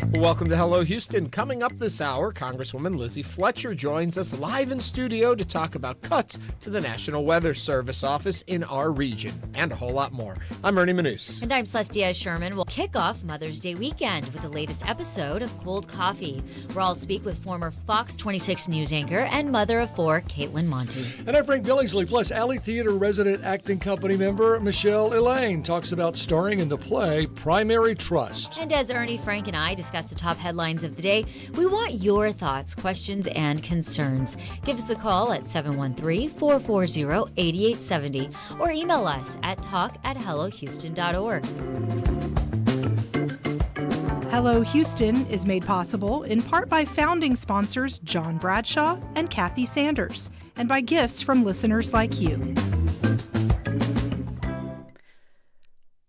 Welcome to Hello Houston. Coming up this hour, Congresswoman Lizzie Fletcher joins us live in studio to talk about cuts to the National Weather Service office in our region, and a whole lot more. I'm Ernie Manous. And I'm Celeste Díaz Schurman. We'll kick off Mother's Day weekend with the latest episode of Cold Coffee, where I'll speak with former Fox 26 news anchor and mother of four, Kaitlin Monte. And I'm Frank Billingsley, plus Alley Theater resident acting company member Michelle Elaine talks about starring in the play Primary Trust. And as Ernie, Frank, and I discuss the top headlines of the day, we want your thoughts, questions, and concerns. Give us a call at 713-440-8870 or email us at talk@hellohouston.org. Hello Houston is made possible in part by founding sponsors John Bradshaw and Kathy Sanders, and by gifts from listeners like you.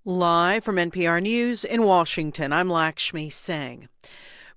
Live from NPR News in Washington, I'm Lakshmi Singh.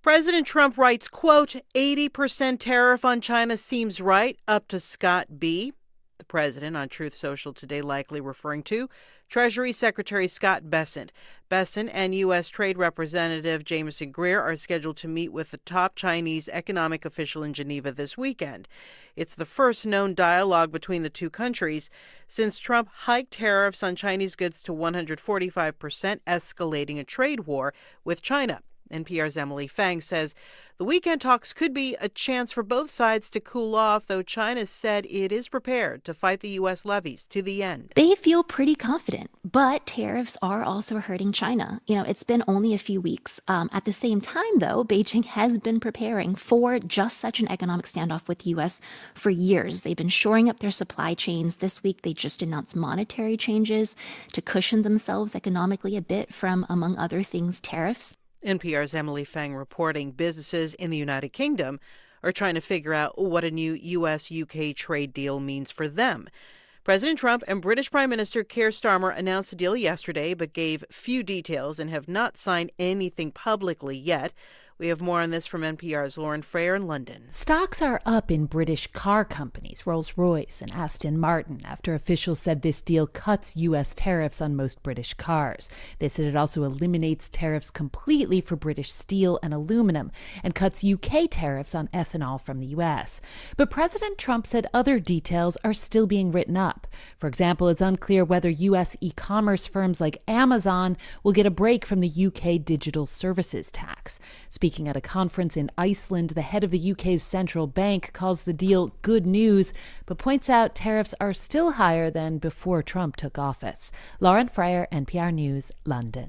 President Trump writes, quote, 80% tariff on China seems right, up to Scott B. The president on Truth Social today likely referring to Treasury Secretary Scott Bessent. Bessent and U.S. Trade Representative Jameson Greer are scheduled to meet with the top Chinese economic official in Geneva this weekend. It's the first known dialogue between the two countries since Trump hiked tariffs on Chinese goods to 145%, escalating a trade war with China. NPR's Emily Fang says the weekend talks could be a chance for both sides to cool off, though China said it is prepared to fight the U.S. levies to the end. They feel pretty confident, but tariffs are also hurting China. It's been only a few weeks. At the same time, though, Beijing has been preparing for just such an economic standoff with the U.S. for years. They've been shoring up their supply chains. This week, they just announced monetary changes to cushion themselves economically a bit from, among other things, tariffs. NPR's Emily Fang reporting businesses in the United Kingdom are trying to figure out what a new U.S.-UK trade deal means for them. President Trump and British Prime Minister Keir Starmer announced the deal yesterday but gave few details and have not signed anything publicly yet. We have more on this from NPR's Lauren Frayer in London. Stocks are up in British car companies, Rolls-Royce and Aston Martin, after officials said this deal cuts U.S. tariffs on most British cars. They said it also eliminates tariffs completely for British steel and aluminum and cuts UK tariffs on ethanol from the U.S. But President Trump said other details are still being written up. For example, it's unclear whether U.S. e-commerce firms like Amazon will get a break from the UK digital services tax. Speaking at a conference in Iceland, the head of the UK's central bank calls the deal good news, but points out tariffs are still higher than before Trump took office. Lauren Frayer, NPR News, London.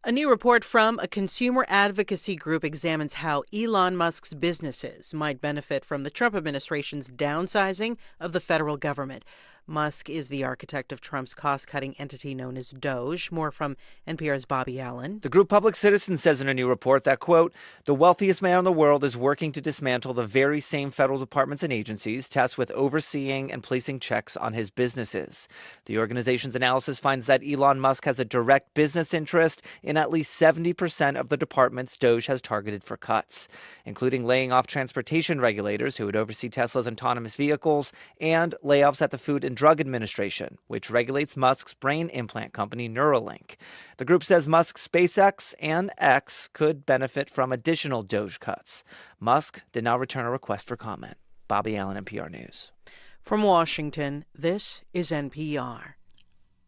A new report from a consumer advocacy group examines how Elon Musk's businesses might benefit from the Trump administration's downsizing of the federal government. Musk is the architect of Trump's cost-cutting entity known as DOGE. More from NPR's Bobby Allen. The group Public Citizen says in a new report that, quote, the wealthiest man in the world is working to dismantle the very same federal departments and agencies tasked with overseeing and placing checks on his businesses. The organization's analysis finds that Elon Musk has a direct business interest in at least 70% of the departments DOGE has targeted for cuts, including laying off transportation regulators who would oversee Tesla's autonomous vehicles and layoffs at the Food and Drug Administration, which regulates Musk's brain implant company Neuralink. The group says Musk's SpaceX and X could benefit from additional DOGE cuts. Musk did not return a request for comment. Bobby Allen, NPR News. From Washington, this is NPR.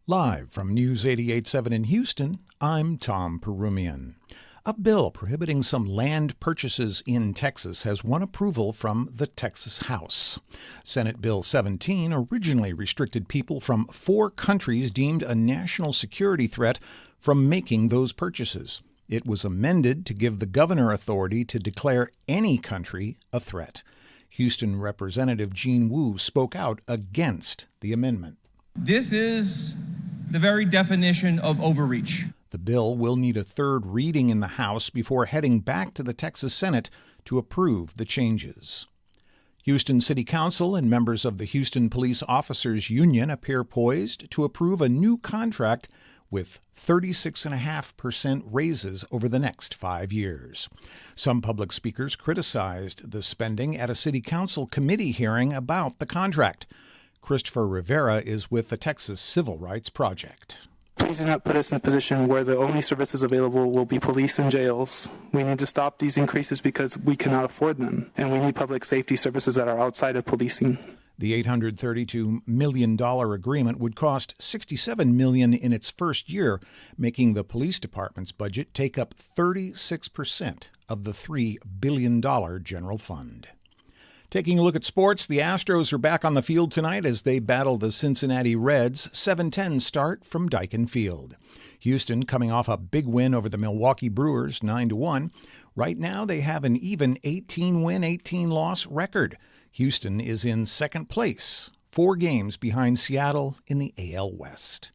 Live from News 88.7 in Houston, I'm Tom Perumian. A bill prohibiting some land purchases in Texas has won approval from the Texas House. Senate Bill 17 originally restricted people from 4 countries deemed a national security threat from making those purchases. It was amended to give the governor authority to declare any country a threat. Houston Representative Gene Wu spoke out against the amendment. This is the very definition of overreach. The bill will need a third reading in the House before heading back to the Texas Senate to approve the changes. Houston City Council and members of the Houston Police Officers Union appear poised to approve a new contract with 36.5% raises over the next 5 years. Some public speakers criticized the spending at a City Council committee hearing about the contract. Christopher Rivera is with the Texas Civil Rights Project. Please do not put us in a position where the only services available will be police and jails. We need to stop these increases because we cannot afford them, and we need public safety services that are outside of policing. The $832 million agreement would cost $67 million in its first year, making the police department's budget take up 36% of the $3 billion general fund. Taking a look at sports, the Astros are back on the field tonight as they battle the Cincinnati Reds. 7:10 start from Daikin Field. Houston coming off a big win over the Milwaukee Brewers, 9-1. Right now they have an even 18-win, 18-loss record. Houston is in second place, 4 games behind Seattle in the AL West.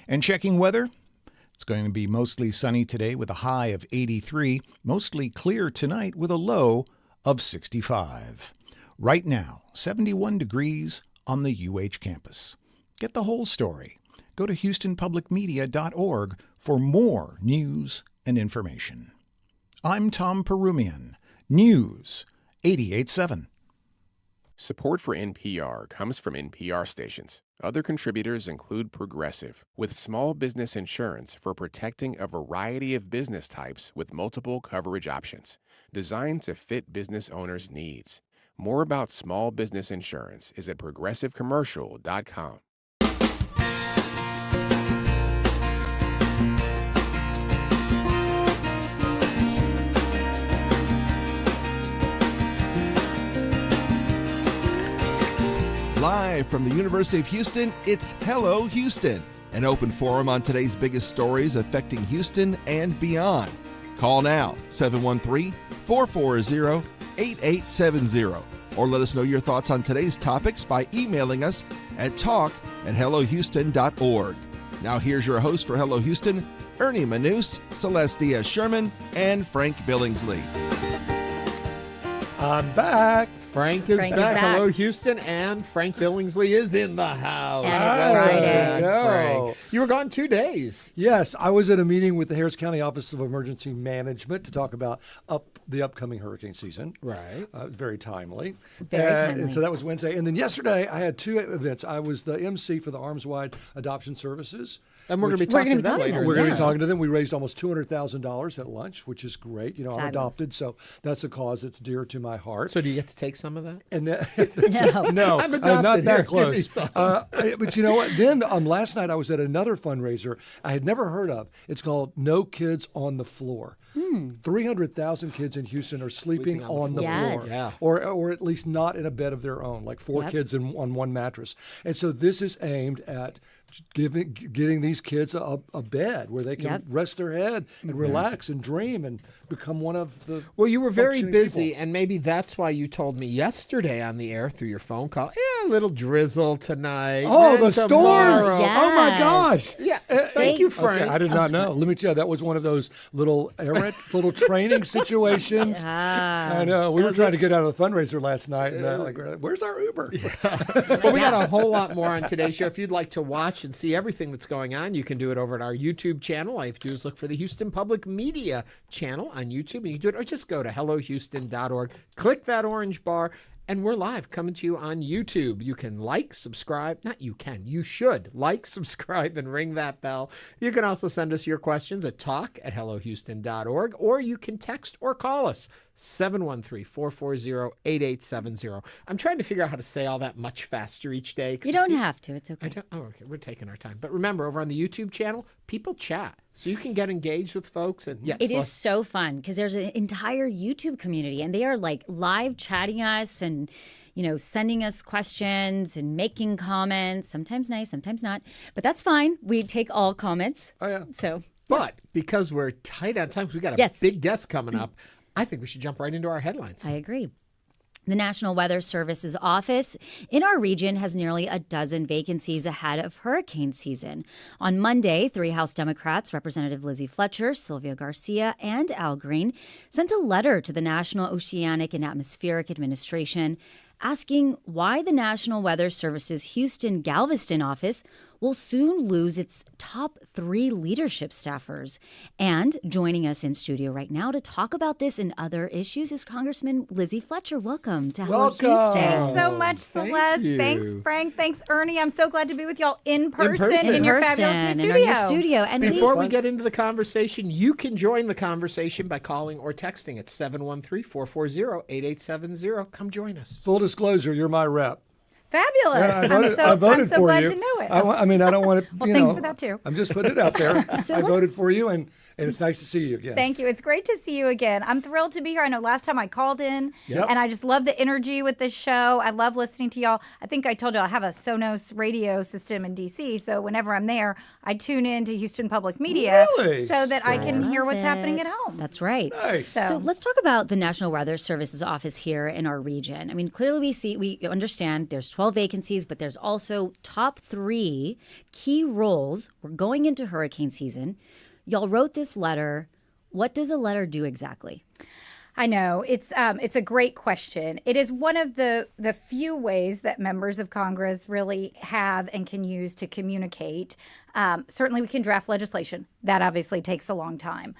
And checking weather, it's going to be mostly sunny today with a high of 83, mostly clear tonight with a low of 65. Right now, 71 degrees on the UH campus. Get the whole story. Go to HoustonPublicMedia.org for more news and information. I'm Tom Perumian, News 88.7. Support for NPR comes from NPR stations. Other contributors include Progressive, with small business insurance for protecting a variety of business types with multiple coverage options, designed to fit business owners' needs. More about small business insurance is at progressivecommercial.com. Live from the University of Houston, it's Hello Houston, an open forum on today's biggest stories affecting Houston and beyond. Call now, 713-440-8870, or let us know your thoughts on today's topics by emailing us at talk@hellohouston.org. Now here's your host for Hello Houston, Ernie Manous, Celeste Díaz Schurman, and Frank Billingsley. I'm back. Frank is back. Hello, Houston, and Frank Billingsley is in the house. And it's Friday. Frank. You were gone 2 days. Yes, I was at a meeting with the Harris County Office of Emergency Management to talk about the upcoming hurricane season. Right. Very timely. Very timely. And so that was Wednesday. And then yesterday, I had 2 events. I was the MC for the Arms Wide Adoption Services. And we're going to be talking to them later. We're going to be talking to them. We raised almost $200,000 at lunch, which is great. You know, Fabulous. I'm adopted, so that's a cause that's dear to my heart. So do you get to take some of that? And then, No. I'm adopted. not that Here, close. give me some. But you know what? Then last night I was at another fundraiser I had never heard of. It's called No Kids on the Floor. 300,000 kids in Houston are sleeping on the floor, Yeah. or at least not in a bed of their own, like 4 kids on one mattress. And so this is aimed at getting these kids a bed where they can rest their head and relax and dream and become one of the. Well, you were very busy, people. and maybe that's why you told me yesterday on the air through your phone call, a little drizzle tonight. Oh, then the storms! tomorrow. Yes. Oh my gosh! Yeah, thank you, Frank. Okay, I did not know. Let me tell you, that was one of those little errant, little training situations. I know. We were trying to get out of the fundraiser last night, and where's our Uber? Well, we got a whole lot more on today's show. If you'd like to watch and see everything that's going on, you can do it over at our YouTube channel. All you have to do is look for the Houston Public Media channel on YouTube, and you can do it, or just go to hellohouston.org, click that orange bar, and we're live coming to you on YouTube. You can you should like, subscribe, and ring that bell. You can also send us your questions at talk@hellohouston.org, or you can text or call us 713-440-8870. I'm trying to figure out how to say all that much faster each day. You don't have to. It's okay. Okay. We're taking our time. But remember, over on the YouTube channel, people chat. So you can get engaged with folks. And yes, It is so fun because there's an entire YouTube community, and they are like live chatting us and, sending us questions and making comments, sometimes nice, sometimes not. But that's fine. We take all comments. Oh, yeah. So, But because we're tight on time, because we got a big guest coming up, I think we should jump right into our headlines. I agree. The National Weather Service's office in our region has nearly a dozen vacancies ahead of hurricane season. On Monday, 3 House Democrats, Representative Lizzie Fletcher, Sylvia Garcia, and Al Green, sent a letter to the National Oceanic and Atmospheric Administration asking why the National Weather Service's Houston Galveston office will soon lose its top 3 leadership staffers. And joining us in studio right now to talk about this and other issues is Congressman Lizzie Fletcher. Welcome to Hello Houston. Thanks so much, Celeste. Thanks, Frank. Thanks, Ernie. I'm so glad to be with y'all in person in your fabulous new studio. And before we get into the conversation, you can join the conversation by calling or texting at 713-440-8870. Come join us. Full disclosure, you're my rep. Fabulous. Yeah, I'm so glad to know it. I mean, I don't want to, well, thanks for that, too. I'm just putting it out there. I voted for you, and it's nice to see you again. Thank you. It's great to see you again. I'm thrilled to be here. I know last time I called in, and I just love the energy with this show. I love listening to y'all. I think I told y'all I have a Sonos radio system in D.C., so whenever I'm there, I tune in to Houston Public Media so that I can hear what's happening at home. That's right. Nice. So let's talk about the National Weather Service's office here in our region. I mean, clearly we understand there's 12 vacancies, but there's also top 3 key roles. We're going into hurricane season. Y'all wrote this letter. What does a letter do exactly? I know. It's a great question. It is one of the few ways that members of Congress really have and can use to communicate. Certainly we can draft legislation. That obviously takes a long time.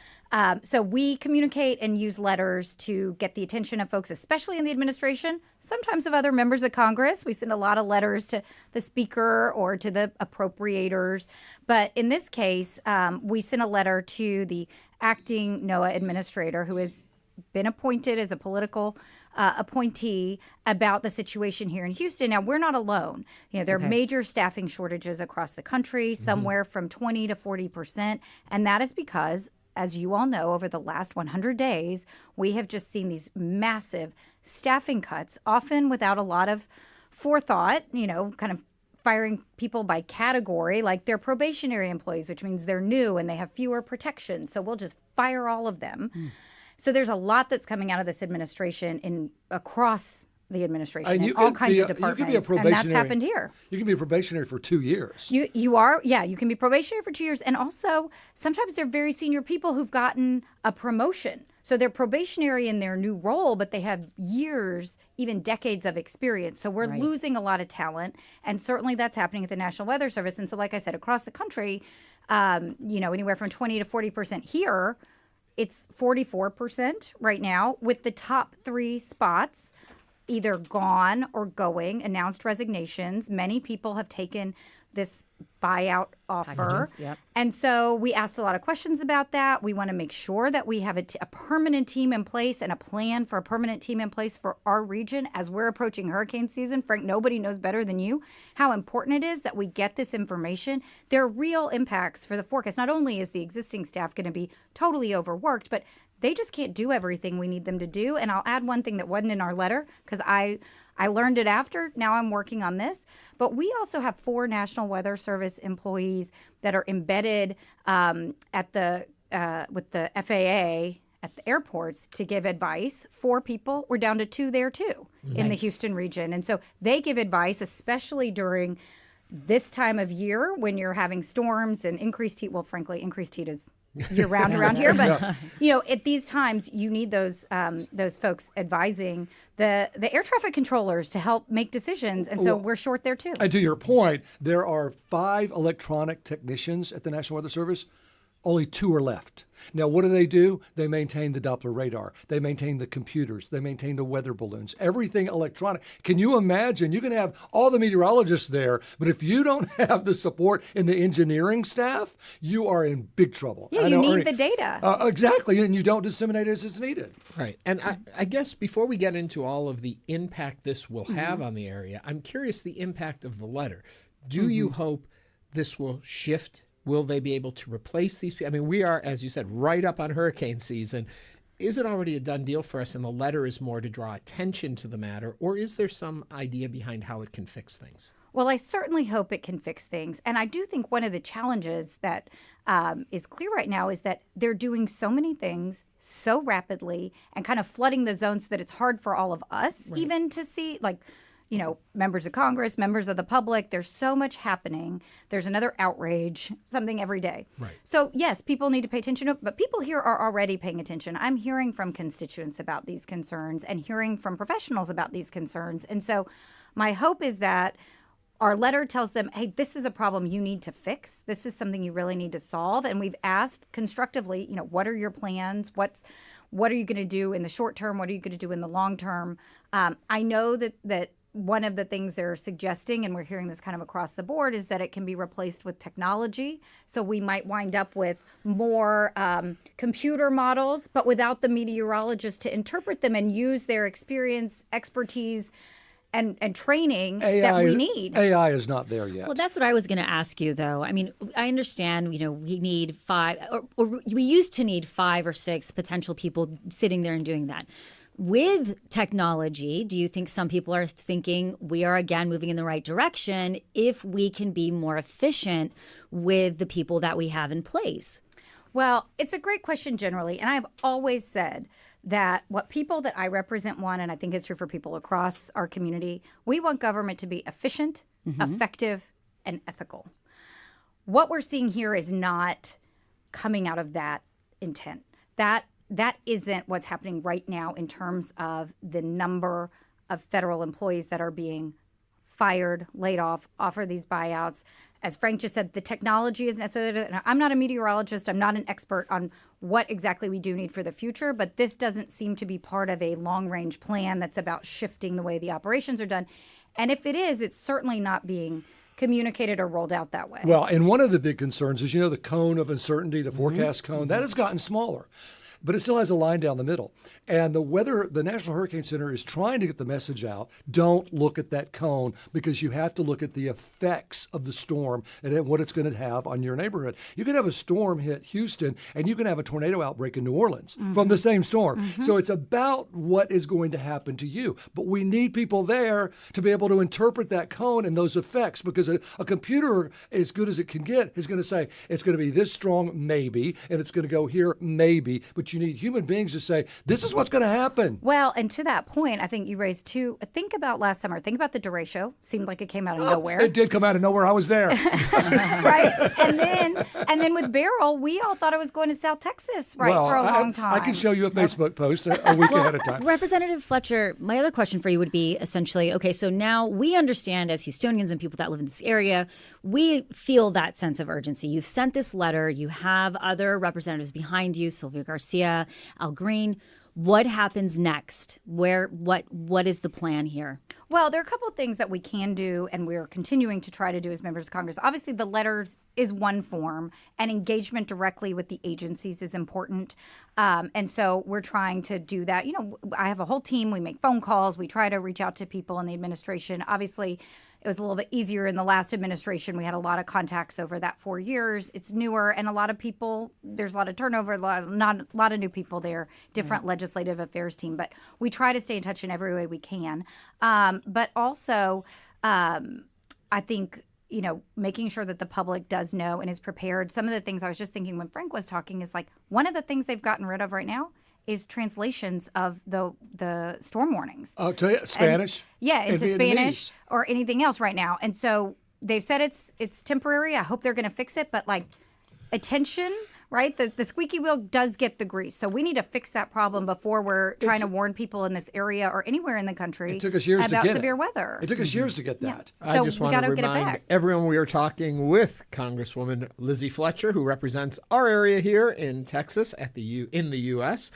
So we communicate and use letters to get the attention of folks, especially in the administration, sometimes of other members of Congress. We send a lot of letters to the speaker or to the appropriators. But in this case, we sent a letter to the acting NOAA administrator, who has been appointed as a political appointee, about the situation here in Houston. Now, we're not alone. There are major staffing shortages across the country, somewhere from 20 to 40%. And that is because, as you all know, over the last 100 days, we have just seen these massive staffing cuts, often without a lot of forethought, kind of firing people by category, like they're probationary employees, which means they're new and they have fewer protections. So we'll just fire all of them. So there's a lot that's coming out of this administration across the administration in all kinds of departments, and that's happened here. You can be a probationary for 2 years. You are, you can be probationary for 2 years, and also sometimes they're very senior people who've gotten a promotion. So they're probationary in their new role, but they have years, even decades of experience. So we're losing a lot of talent, and certainly that's happening at the National Weather Service. And so, like I said, across the country, anywhere from 20 to 40% here. It's 44% right now, with the top 3 spots either gone or going, announced resignations. Many people have taken this buyout offer. And so we asked a lot of questions about that. We want to make sure that we have a permanent team in place and a plan for a permanent team in place for our region as we're approaching hurricane season. Frank, nobody knows better than you how important it is that we get this information. There are real impacts for the forecast. Not only is the existing staff going to be totally overworked, but they just can't do everything we need them to do. And I'll add one thing that wasn't in our letter, because I learned it after. Now I'm working on this. But we also have 4 National Weather Service employees that are embedded with the FAA at the airports to give advice. 4 people. We're down to 2 there, too, in the Houston region. And so they give advice, especially during this time of year when you're having storms and increased heat. Well, frankly, increased heat is year-round around here, but at these times you need those folks advising the air traffic controllers to help make decisions, and so we're short there too. And to your point, there are 5 electronic technicians at the National Weather Service. Only 2 are left. Now, what do? They maintain the Doppler radar. They maintain the computers. They maintain the weather balloons. Everything electronic. Can you imagine? You can have all the meteorologists there, but if you don't have the support in the engineering staff, you are in big trouble. Yeah, you need the data. Exactly, and you don't disseminate as it's needed. Right. And I guess before we get into all of the impact this will have on the area, I'm curious the impact of the letter. Do you hope this will shift? Will they be able to replace these people? I mean, we are, as you said, right up on hurricane season. Is it already a done deal for us and the letter is more to draw attention to the matter, or is there some idea behind how it can fix things? Well, I certainly hope it can fix things. And I do think one of the challenges that is clear right now is that they're doing so many things so rapidly and kind of flooding the zone so that it's hard for all of us even to see, like, members of Congress, members of the public. There's so much happening. There's another outrage, something every day. Right. So, yes, people need to pay attention, but people here are already paying attention. I'm hearing from constituents about these concerns and hearing from professionals about these concerns. And so my hope is that our letter tells them, hey, this is a problem you need to fix. This is something you really need to solve. And we've asked constructively, what are your plans? What are you going to do in the short term? What are you going to do in the long term? I know that one of the things they're suggesting, and we're hearing this kind of across the board, is that it can be replaced with technology. So we might wind up with more computer models, but without the meteorologist to interpret them and use their experience, expertise, and training that we need. AI is not there yet. Well, that's what I was going to ask you, though. I mean, I understand, we need 5, or we used to need 5 or 6 potential people sitting there and doing that. With technology, do you think some people are thinking we are, again, moving in the right direction if we can be more efficient with the people that we have in place? Well, it's a great question generally, and I've always said that what people that I represent want, and I think it's true for people across our community, we want government to be efficient, effective, and ethical. What we're seeing here is not coming out of that intent. That isn't what's happening right now in terms of the number of federal employees that are being fired, laid off, offer these buyouts. As Frank just said, the technology is necessary. I'm not a meteorologist. I'm not an expert on what exactly we do need for the future, but this doesn't seem to be part of a long-range plan that's about shifting the way the operations are done. And if it is, it's certainly not being communicated or rolled out that way. Well, and one of the big concerns is, the cone of uncertainty, the forecast cone, that has gotten smaller. But it still has a line down the middle. And the National Hurricane Center is trying to get the message out. Don't look at that cone, because you have to look at the effects of the storm and what it's going to have on your neighborhood. You can have a storm hit Houston, and you can have a tornado outbreak in New Orleans from the same storm. So it's about what is going to happen to you. But we need people there to be able to interpret that cone and those effects, because a computer, as good as it can get, is going to say it's going to be this strong, maybe, and it's going to go here, maybe. But you need human beings to say, this is what's going to happen. Well, and to that point, I think you raised 2. Think about last summer. Think about the derecho. Seemed like it came out of nowhere. It did come out of nowhere. I was there. Right. And then with Beryl, we all thought it was going to South Texas for a long time. I can show you a Facebook post a week ahead of time. Representative Fletcher, my other question for you would be essentially, okay, so now we understand as Houstonians and people that live in this area, we feel that sense of urgency. You've sent this letter. You have other representatives behind you, Sylvia Garcia, Al Green. What happens next? What is the plan here? Well, there are a couple of things that we can do, and we're continuing to try to do as members of Congress. Obviously, the letters is one form, and engagement directly with the agencies is important. And so we're trying to do that. I have a whole team. We make phone calls. We try to reach out to people in the administration. Obviously, it was a little bit easier in the last administration. We had a lot of contacts over that 4 years. It's newer, and a lot of people, there's a lot of turnover, a lot of new people there, different legislative affairs team. But we try to stay in touch in every way we can. But also, I think, making sure that the public does know and is prepared. Some of the things I was just thinking when Frank was talking is like one of the things they've gotten rid of right now is translations of the storm warnings. To Spanish? Into Spanish or anything else right now. And so they've said it's temporary. I hope they're going to fix it. But attention, right? The squeaky wheel does get the grease. So we need to fix that problem before we're trying to warn people in this area or anywhere in the country about severe weather. It took us years to get that. Yeah. So I just want to remind everyone we are talking with Congresswoman Lizzie Fletcher, who represents our area here in Texas in the U.S.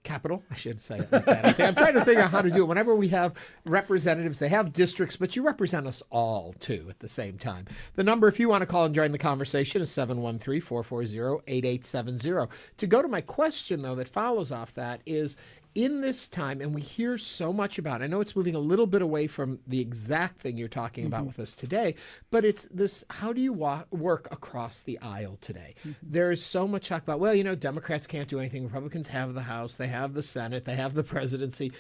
Capital, I should say it like that. I'm trying to figure out how to do it. Whenever we have representatives, they have districts, but you represent us all, too, at the same time. The number, if you want to call and join the conversation, is 713-440-8870. To go to my question, though, that follows off that is, in this time, and we hear so much about it, I know it's moving a little bit away from the exact thing you're talking about with us today, but it's this, how do you work across the aisle today? There is so much talk about, Democrats can't do anything. Republicans have the House, they have the Senate, they have the presidency.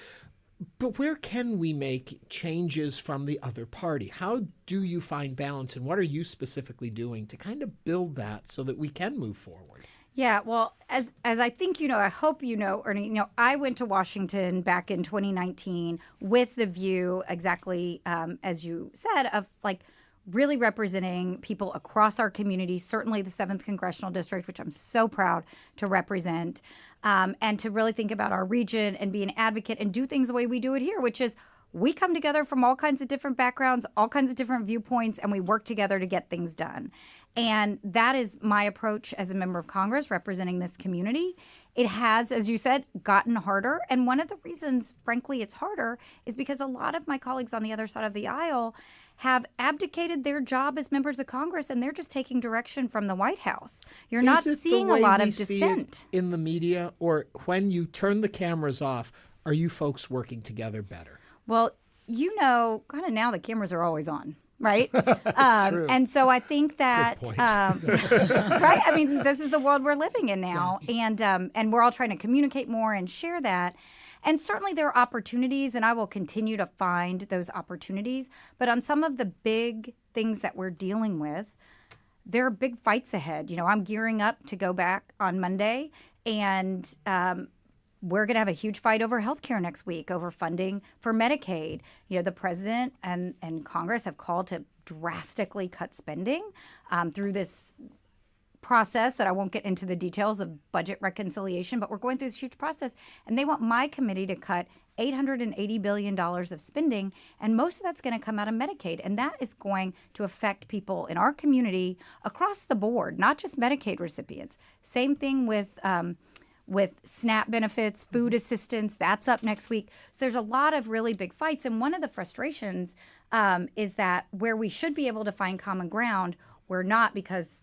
But where can we make changes from the other party? How do you find balance, and what are you specifically doing to kind of build that so that we can move forward? Yeah, well, as I think you know, I hope you know, Ernie, I went to Washington back in 2019 with the view, exactly as you said, of like really representing people across our community, certainly the 7th Congressional District, which I'm so proud to represent, and to really think about our region and be an advocate and do things the way we do it here, which is we come together from all kinds of different backgrounds, all kinds of different viewpoints, and we work together to get things done. And that is my approach as a member of Congress representing this community. It has, as you said, gotten harder. And one of the reasons, frankly, it's harder is because a lot of my colleagues on the other side of the aisle have abdicated their job as members of Congress, and they're just taking direction from the White House. You're not seeing a lot of dissent in the media, or when you turn the cameras off, are you folks working together better? Well, kind of now the cameras are always on, right? And so I think that, right? I mean, this is the world we're living in now, and we're all trying to communicate more and share that. And certainly there are opportunities, and I will continue to find those opportunities. But on some of the big things that we're dealing with, there are big fights ahead. I'm gearing up to go back on Monday, and we're going to have a huge fight over health care next week, over funding for Medicaid. The president and Congress have called to drastically cut spending through this process that I won't get into the details of budget reconciliation, but we're going through this huge process. And they want my committee to cut $880 billion of spending, and most of that's going to come out of Medicaid. And that is going to affect people in our community across the board, not just Medicaid recipients. Same thing with SNAP benefits, food assistance. That's up next week. So there's a lot of really big fights. And one of the frustrations is that where we should be able to find common ground, we're not, because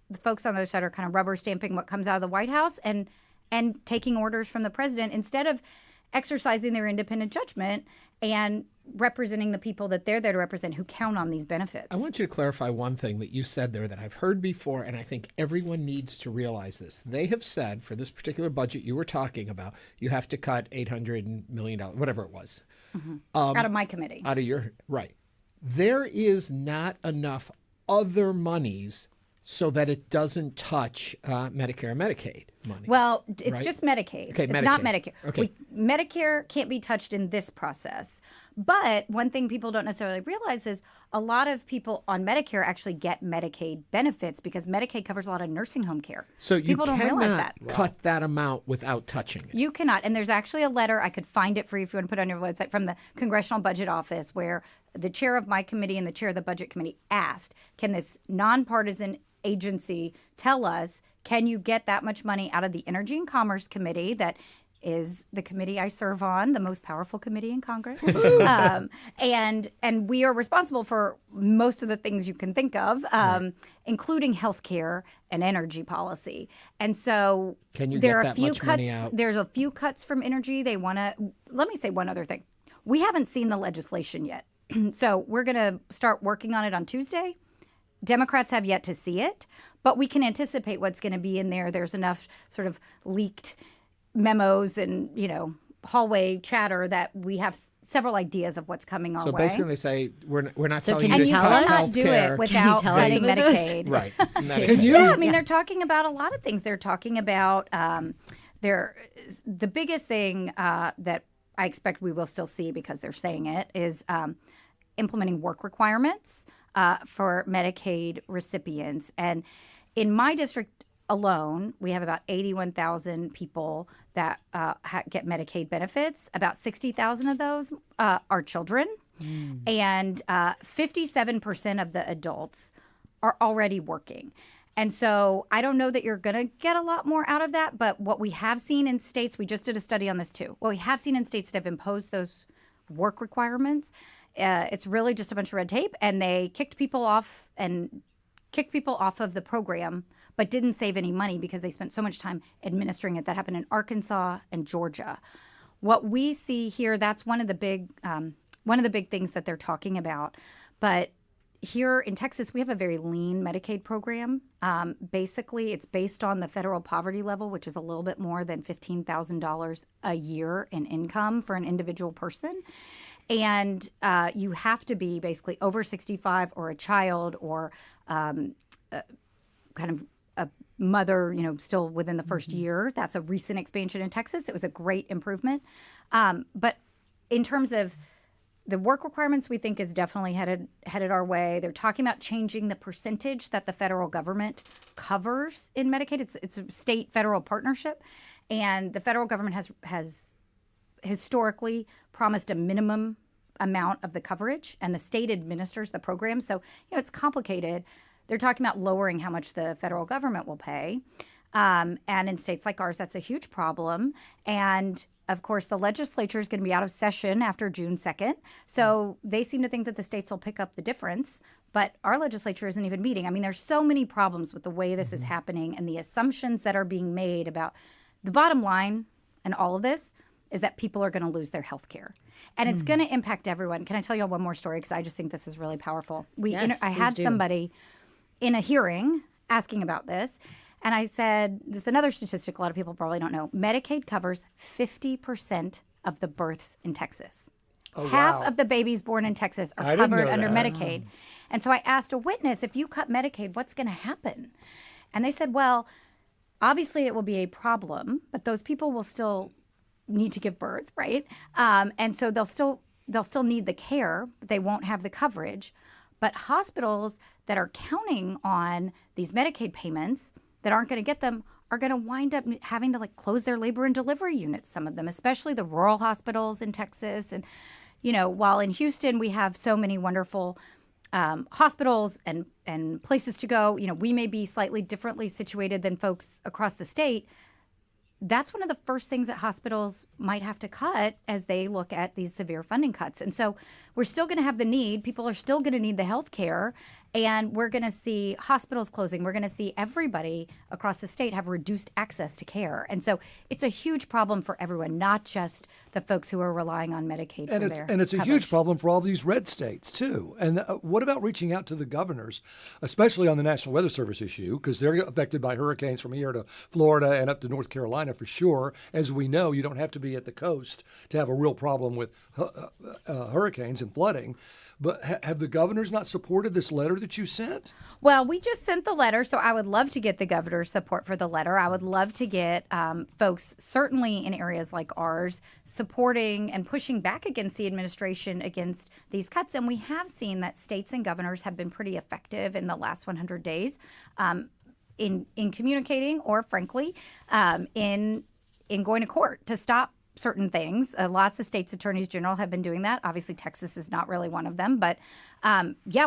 the folks on the other side are kind of rubber stamping what comes out of the White House and taking orders from the president instead of exercising their independent judgment and representing the people that they're there to represent who count on these benefits. I want you to clarify one thing that you said there that I've heard before, and I think everyone needs to realize this. They have said for this particular budget you were talking about, you have to cut $800 million, whatever it was. Mm-hmm. Out of my committee. Out of your, right. There is not enough other monies so that it doesn't touch Medicare and Medicaid money. Well, it's right? just Medicaid. Okay, it's Medicaid. not Medicare. Okay. Medicare can't be touched in this process. But one thing people don't necessarily realize is a lot of people on Medicare actually get Medicaid benefits because Medicaid covers a lot of nursing home care. So people don't realize that. Cut that amount without touching it. You cannot. And there's actually a letter, I could find it for you if you want to put it on your website, from the Congressional Budget Office, where the chair of my committee and the chair of the Budget Committee asked, can this nonpartisan agency tell us, can you get that much money out of the Energy and Commerce Committee, that is the committee I serve on, the most powerful committee in Congress, and we are responsible for most of the things you can think of, including health care and energy policy. And so there are a few cuts. There's a few cuts from energy. They want to. Let me say one other thing. We haven't seen the legislation yet, so we're going to start working on it on Tuesday. Democrats have yet to see it, but we can anticipate what's going to be in there. There's enough sort of leaked memos and, hallway chatter that we have several ideas of what's coming our way. So basically they say, we're not so telling can you to you cut cannot health do care. it without cutting Medicaid. Right. Can you? Yeah, I mean, they're talking about a lot of things. They're talking about the biggest thing that I expect we will still see, because they're saying it, is implementing work requirements for Medicaid recipients. And in my district alone, we have about 81,000 people that get Medicaid benefits. About 60,000 of those are children. And 57% of the adults are already working. And so I don't know that you're going to get a lot more out of that. But what we have seen in states, we just did a study on this too. What we have seen in states that have imposed those work requirements, it's really just a bunch of red tape. And they kicked people off of the program, but didn't save any money because they spent so much time administering it. That happened in Arkansas and Georgia. What we see here, that's one of the big things that they're talking about. But here in Texas, we have a very lean Medicaid program. Basically, it's based on the federal poverty level, which is a little bit more than $15,000 a year in income for an individual person. And you have to be basically over 65 or a child or kind of a mother, still within the first year. That's a recent expansion in Texas. It was a great improvement. But in terms of the work requirements, we think is definitely headed our way. They're talking about changing the percentage that the federal government covers in Medicaid. It's a state-federal partnership, and the federal government has historically promised a minimum amount of the coverage, and the state administers the program. So, it's complicated. They're talking about lowering how much the federal government will pay. And in states like ours, that's a huge problem. And of course, the legislature is going to be out of session after June 2nd. So they seem to think that the states will pick up the difference. But our legislature isn't even meeting. I mean, there's so many problems with the way this is happening and the assumptions that are being made about the bottom line and all of this is that people are going to lose their health care. And it's going to impact everyone. Can I tell you all one more story? Because I just think this is really powerful. I had somebody in a hearing asking about this. And I said, this is another statistic a lot of people probably don't know. Medicaid covers 50% of the births in Texas. Oh, Half wow. of the babies born in Texas are covered under Medicaid. And so I asked a witness, if you cut Medicaid, what's going to happen? And they said, well, obviously it will be a problem, but those people will still need to give birth, right? And so they'll still need the care, but they won't have the coverage. But hospitals that are counting on these Medicaid payments that aren't going to get them are going to wind up having to close their labor and delivery units, some of them, especially the rural hospitals in Texas. And, while in Houston we have so many wonderful hospitals and places to go, we may be slightly differently situated than folks across the state. That's one of the first things that hospitals might have to cut as they look at these severe funding cuts. And so we're still going to have the need. People are still going to need the health care. And we're going to see hospitals closing. We're going to see everybody across the state have reduced access to care. And so it's a huge problem for everyone, not just the folks who are relying on Medicaid for their And it's a coverage. huge problem for all these red states, too. And what about reaching out to the governors, especially on the National Weather Service issue, because they're affected by hurricanes from here to Florida and up to North Carolina for sure. As we know, you don't have to be at the coast to have a real problem with hurricanes and flooding. But have the governors not supported this letter that you sent? Well, we just sent the letter, so I would love to get the governor's support for the letter. I would love to get folks, certainly in areas like ours, supporting and pushing back against the administration against these cuts. And we have seen that states and governors have been pretty effective in the last 100 days in communicating or, frankly, in going to court to stop certain things. Lots of states' attorneys general have been doing that. Obviously, Texas is not really one of them. But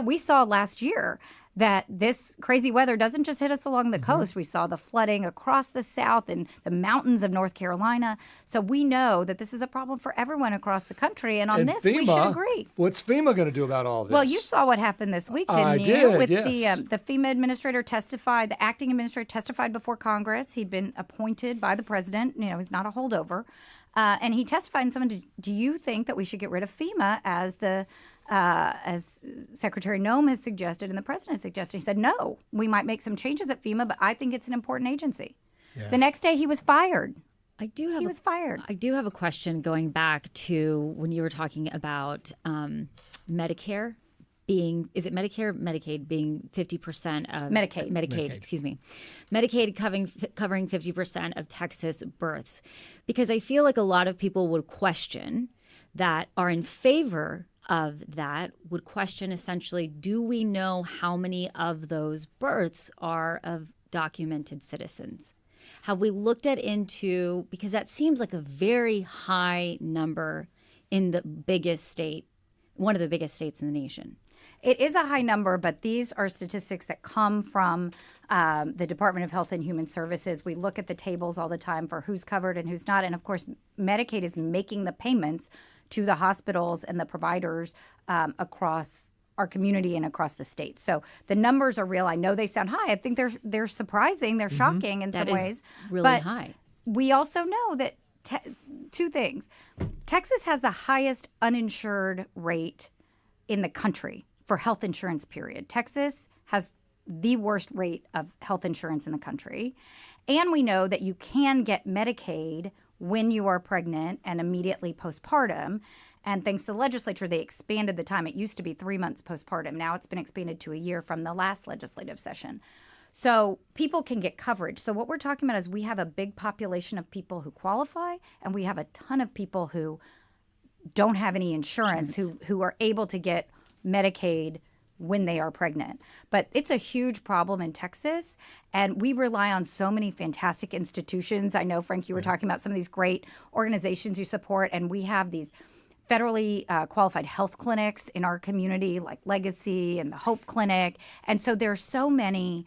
we saw last year that this crazy weather doesn't just hit us along the coast. We saw the flooding across the South and the mountains of North Carolina. So we know that this is a problem for everyone across the country. And on this, FEMA, we should agree. What's FEMA going to do about all this? Well, you saw what happened this week, didn't I you? did, With yes. the FEMA administrator testified, the acting administrator testified before Congress. He'd been appointed by the president. He's not a holdover. And he testified and someone, do you think that we should get rid of FEMA as Secretary Noem has suggested and the president has suggested? He said, no, we might make some changes at FEMA, but I think it's an important agency. Yeah. The next day he was fired. He was fired. I do have a question going back to when you were talking about Medicare being, is it Medicare, Medicaid being 50% of Medicaid, excuse me. Medicaid covering 50% of Texas births. Because I feel like a lot of people would question that are in favor of that, would question essentially, do we know how many of those births are of documented citizens? Have we looked into, because that seems like a very high number in the biggest state, one of the biggest states in the nation. It is a high number, but these are statistics that come from the Department of Health and Human Services. We look at the tables all the time for who's covered and who's not. And of course, Medicaid is making the payments to the hospitals and the providers across our community and across the state. So the numbers are real. I know they sound high. I think they're surprising. They're shocking in some ways. Really but high. We also know that two things. Texas has the highest uninsured rate in the country for health insurance, period. Texas has the worst rate of health insurance in the country. And we know that you can get Medicaid when you are pregnant and immediately postpartum. And thanks to the legislature, they expanded the time. It used to be 3 months postpartum. Now it's been expanded to a year from the last legislative session. So people can get coverage. So what we're talking about is we have a big population of people who qualify, and we have a ton of people who don't have any insurance, who are able to get Medicaid when they are pregnant. But it's a huge problem in Texas, and we rely on so many fantastic institutions. I know, Frank, you were talking about some of these great organizations you support, and we have these federally qualified health clinics in our community, like Legacy and the Hope Clinic. And so there are so many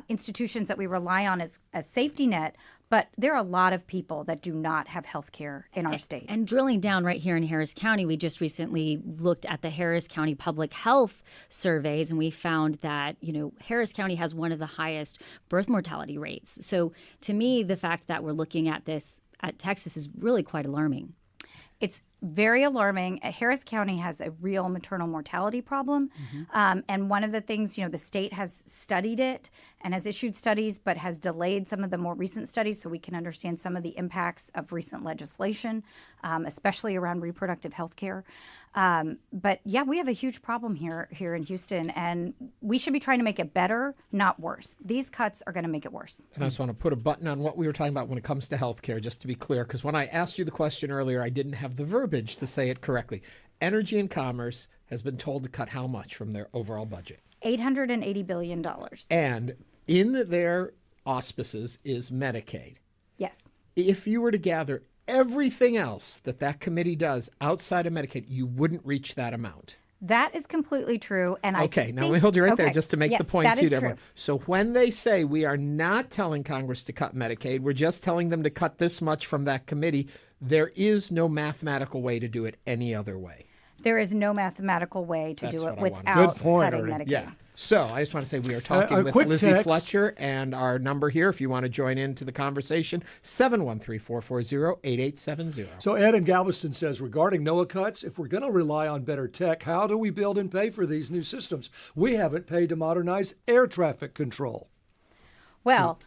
institutions that we rely on as a safety net, but there are a lot of people that do not have health care in our state. And drilling down right here in Harris County, we just recently looked at the Harris County public health surveys, and we found that, Harris County has one of the highest birth mortality rates. So to me, the fact that we're looking at this at Texas is really quite alarming. It's very alarming. Harris County has a real maternal mortality problem. And one of the things, the state has studied it and has issued studies, but has delayed some of the more recent studies so we can understand some of the impacts of recent legislation, especially around reproductive health care. But yeah, we have a huge problem here in Houston, and we should be trying to make it better, not worse. These cuts are going to make it worse. And I just want to put a button on what we were talking about when it comes to health care, just to be clear, because when I asked you the question earlier, I didn't have the verbiage to say it correctly. Energy and Commerce has been told to cut how much from their overall budget? $880 billion. And in their auspices is Medicaid. Yes. If you were to gather everything else that committee does outside of Medicaid, you wouldn't reach that amount. That is completely true. And okay, now let me hold you right there just to make the point that to is everyone. True. So when they say we are not telling Congress to cut Medicaid, we're just telling them to cut this much from that committee, there is no mathematical way to do it any other way. There is no mathematical way to do it without cutting Medicaid. Yeah. So I just want to say we are talking with Lizzie Fletcher, and our number here, if you want to join into the conversation, 713-440-8870. So Ed in Galveston says, regarding NOAA cuts, if we're going to rely on better tech, how do we build and pay for these new systems? We haven't paid to modernize air traffic control. Well,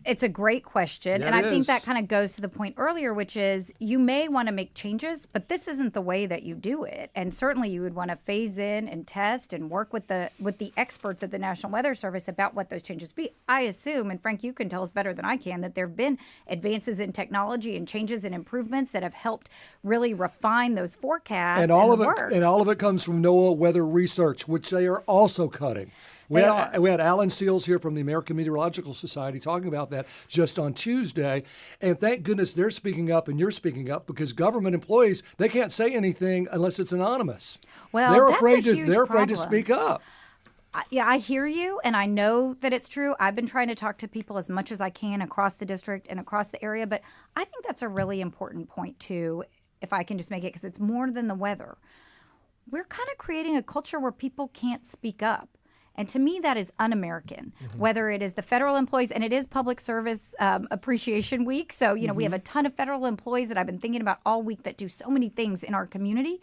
it's a great question. Yeah, and I think that kind of goes to the point earlier, which is you may want to make changes, but this isn't the way that you do it. And certainly you would want to phase in and test and work with the experts at the National Weather Service about what those changes be. I assume, and Frank, you can tell us better than I can, that there have been advances in technology and changes and improvements that have helped really refine those forecasts and all of it comes from NOAA Weather Research, which they are also cutting. We had Alan Seals here from the American Meteorological Society talking about that just on Tuesday. And thank goodness they're speaking up and you're speaking up, because government employees, they can't say anything unless it's anonymous. Well, they're that's afraid a huge afraid to speak up. Yeah, I hear you, and I know that it's true. I've been trying to talk to people as much as I can across the district and across the area, but I think that's a really important point, too, if I can just make it, because it's more than the weather. We're kind of creating a culture where people can't speak up. And to me, that is un-American, whether it is the federal employees, and it is Public Service Appreciation Week. So, we have a ton of federal employees that I've been thinking about all week that do so many things in our community.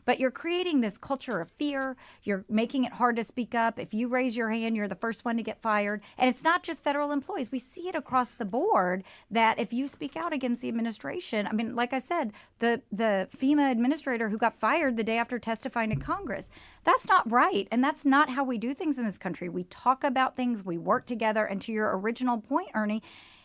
But you're creating this culture of fear. You're making it hard to speak up. If you raise your hand, you're the first one to get fired. And it's not just federal employees. We see it across the board that if you speak out against the administration, I mean, like I said, the FEMA administrator who got fired the day after testifying to Congress, that's not right. And that's not how we do things in this country. We talk about things, we work together. And to your original point, Ernie,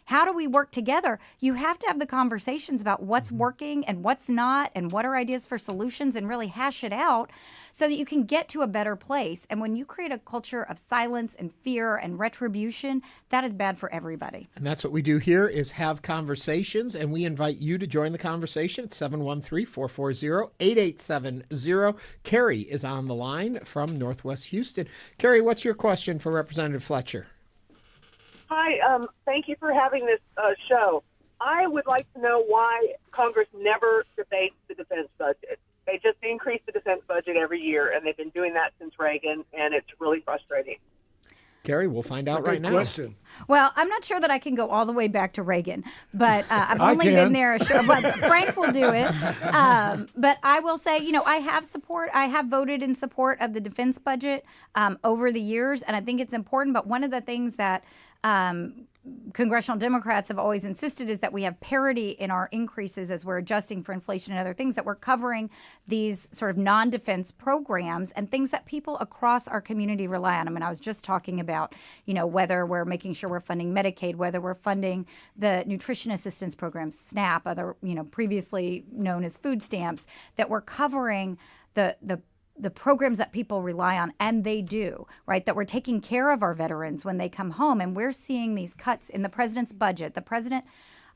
how do we work together? You have to have the conversations about what's working and what's not, and what are ideas for solutions, and really hash it out so that you can get to a better place. And when you create a culture of silence and fear and retribution, that is bad for everybody. And that's what we do here, is have conversations, and we invite you to join the conversation at 713-440-8870. Carrie is on the line from Northwest Houston. Carrie, what's your question for Representative Fletcher? Hi, thank you for having this show. I would like to know why Congress never debates the defense budget. They just increase the defense budget every year, and they've been doing that since Reagan, and it's really frustrating. Carrie, we'll find out right now. Question. Well, I'm not sure that I can go all the way back to Reagan, but I've only been there. But Frank will do it. But I will say, I have support. I have voted in support of the defense budget over the years, and I think it's important. But one of the things that congressional Democrats have always insisted is that we have parity in our increases as we're adjusting for inflation and other things, that we're covering these sort of non-defense programs and things that people across our community rely on. I mean, I was just talking about, whether we're making sure we're funding Medicaid, whether we're funding the nutrition assistance program, SNAP, other, previously known as food stamps, that we're covering the programs that people rely on, and they do, right? That we're taking care of our veterans when they come home. And we're seeing these cuts in the president's budget. The president,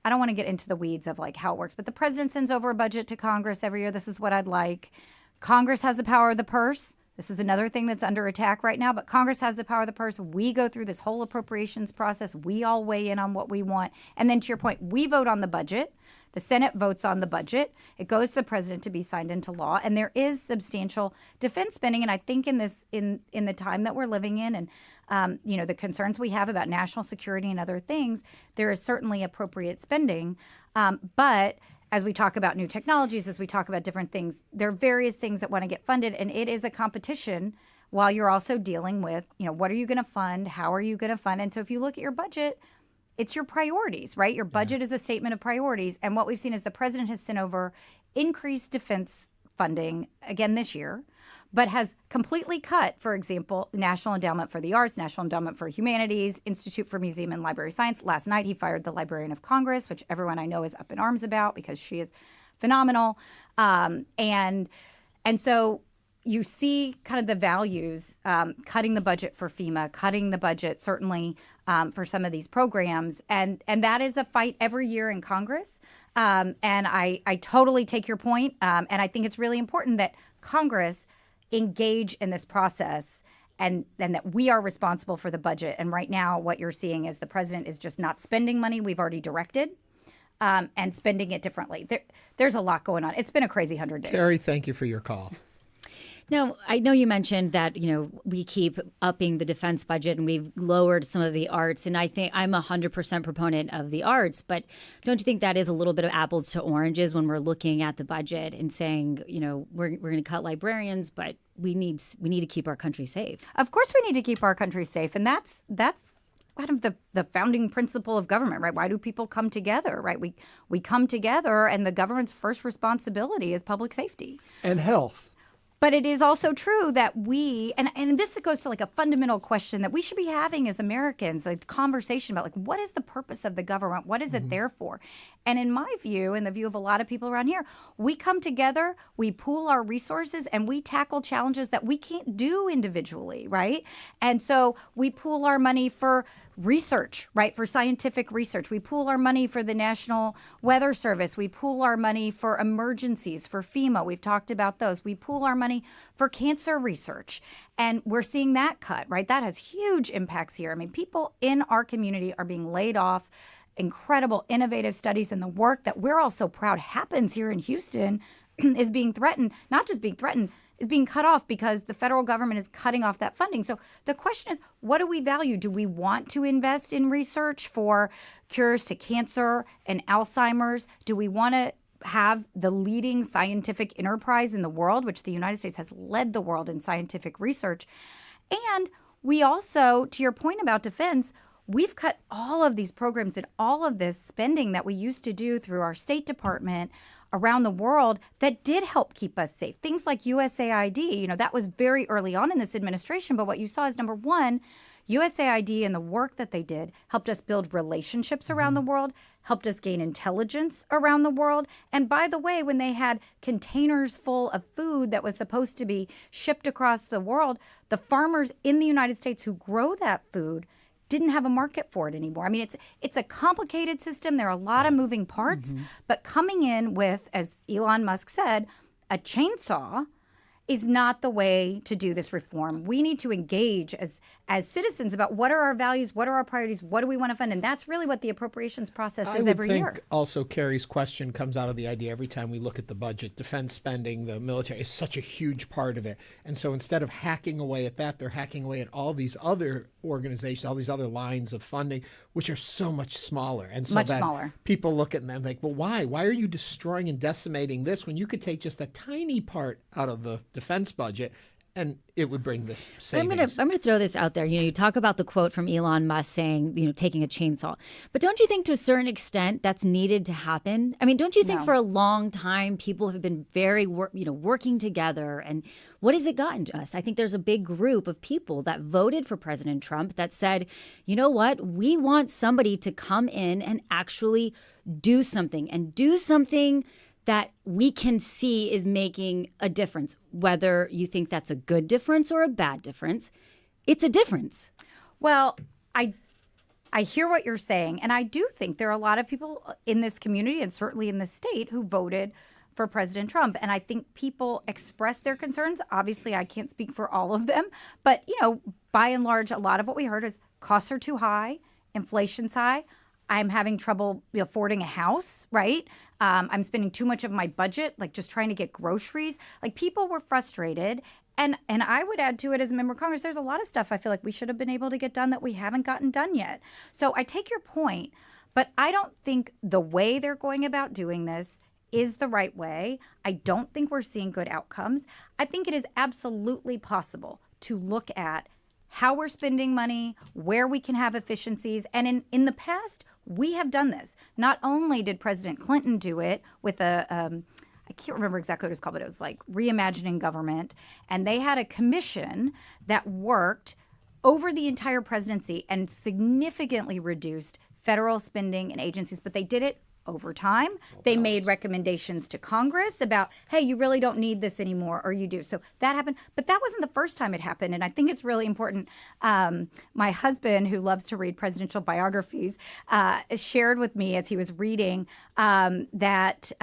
I don't want to get into the weeds of like how it works, but the president sends over a budget to Congress every year. This is what I'd like. Congress has the power of the purse. This is another thing that's under attack right now, but Congress has the power of the purse. We go through this whole appropriations process. We all weigh in on what we want. And then to your point, we vote on the budget. The Senate votes on the budget. It goes to the president to be signed into law. And there is substantial defense spending. And I think in the time that we're living in and, the concerns we have about national security and other things, there is certainly appropriate spending. But as we talk about new technologies, as we talk about different things, there are various things that want to get funded. And it is a competition while you're also dealing with, what are you going to fund? How are you going to fund? And so if you look at your budget, it's your priorities, right? Your budget is a statement of priorities. And what we've seen is the president has sent over increased defense funding again this year, but has completely cut, for example, National Endowment for the Arts, National Endowment for Humanities, Institute for Museum and Library Science. Last night, he fired the Librarian of Congress, which everyone I know is up in arms about because she is phenomenal. And so you see kind of the values, cutting the budget for FEMA, cutting the budget certainly for some of these programs. And that is a fight every year in Congress. And I totally take your point. And I think it's really important that Congress engage in this process and that we are responsible for the budget. And right now what you're seeing is the president is just not spending money we've already directed. And spending it differently. There's a lot going on. It's been a crazy 100 days. Carrie, thank you for your call. Now, I know you mentioned that, we keep upping the defense budget and we've lowered some of the arts. And I think I'm 100% proponent of the arts. But don't you think that is a little bit of apples to oranges when we're looking at the budget and saying, we're going to cut librarians, but we need to keep our country safe? Of course we need to keep our country safe. And that's kind of the founding principle of government, right? Why do people come together, right? We come together and the government's first responsibility is public safety. And health. But it is also true that we, and this goes to like a fundamental question that we should be having as Americans, a conversation about like, what is the purpose of the government? What is it there for? And in my view, and the view of a lot of people around here, we come together, we pool our resources, and we tackle challenges that we can't do individually, right? And so we pool our money for research, right? For scientific research. We pool our money for the National Weather Service. We pool our money for emergencies, for FEMA. We've talked about those. We pool our money for cancer research. And we're seeing that cut, right? That has huge impacts here. I mean, people in our community are being laid off. Incredible, innovative studies, and the work that we're all so proud happens here in Houston is being threatened, not just being threatened, is being cut off because the federal government is cutting off that funding. So the question is, what do we value? Do we want to invest in research for cures to cancer and Alzheimer's? Do we want to have the leading scientific enterprise in the world, which the United States has led the world in scientific research? And we also, to your point about defense, we've cut all of these programs and all of this spending that we used to do through our State Department around the world that did help keep us safe. Things like USAID, that was very early on in this administration. But what you saw is, number one, USAID and the work that they did helped us build relationships around the world, helped us gain intelligence around the world. And by the way, when they had containers full of food that was supposed to be shipped across the world, the farmers in the United States who grow that food didn't have a market for it anymore. I mean, it's a complicated system. There are a lot of moving parts, but coming in with, as Elon Musk said, a chainsaw is not the way to do this reform. We need to engage as citizens about what are our values, what are our priorities, what do we want to fund, and that's really what the appropriations process is every year. I think also Carrie's question comes out of the idea every time we look at the budget, defense spending, the military is such a huge part of it. And so instead of hacking away at that, they're hacking away at all these other organizations, all these other lines of funding, which are so much smaller. And so much that smaller. People look at them and think, well, why? Why are you destroying and decimating this when you could take just a tiny part out of the defense budget and it would bring this savings. I'm gonna throw this out there. You talk about the quote from Elon Musk saying, taking a chainsaw. But don't you think to a certain extent that's needed to happen? I mean, don't you think for a long time people have been very, working together? And what has it gotten to us? I think there's a big group of people that voted for President Trump that said, you know what? We want somebody to come in and actually do something that we can see is making a difference. Whether you think that's a good difference or a bad difference, it's a difference. Well, I hear what you're saying, and I do think there are a lot of people in this community and certainly in the state who voted for President Trump. And I think people express their concerns. Obviously, I can't speak for all of them, but by and large, a lot of what we heard is costs are too high, inflation's high. I'm having trouble affording a house, right? I'm spending too much of my budget, like just trying to get groceries. Like people were frustrated. And I would add to it as a member of Congress, there's a lot of stuff I feel like we should have been able to get done that we haven't gotten done yet. So I take your point, but I don't think the way they're going about doing this is the right way. I don't think we're seeing good outcomes. I think it is absolutely possible to look at how we're spending money, where we can have efficiencies. And in the past, we have done this. Not only did President Clinton do it with I can't remember exactly what it was called, but it was like Reimagining Government. And they had a commission that worked over the entire presidency and significantly reduced federal spending and agencies. But they did it over time. They made recommendations to Congress about, hey, you really don't need this anymore, or you do. So that happened. But that wasn't the first time it happened. And I think it's really important. My husband, who loves to read presidential biographies, shared with me as he was reading that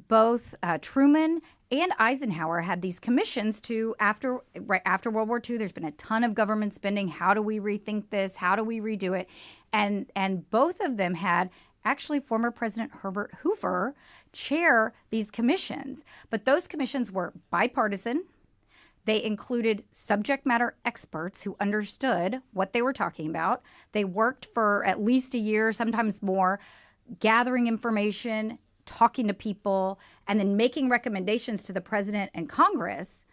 both Truman and Eisenhower had these commissions to, right after World War II, there's been a ton of government spending. How do we rethink this? How do we redo it? And both of them had actually former President Herbert Hoover chair these commissions. But those commissions were bipartisan. They included subject matter experts who understood what they were talking about. They worked for at least a year, sometimes more, gathering information, talking to people, and then making recommendations to the president and Congress.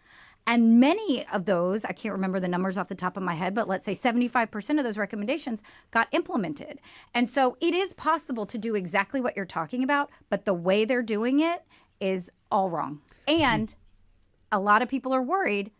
And many of those, I can't remember the numbers off the top of my head, but let's say 75% of those recommendations got implemented. And so it is possible to do exactly what you're talking about, but the way they're doing it is all wrong. And a lot of people are worried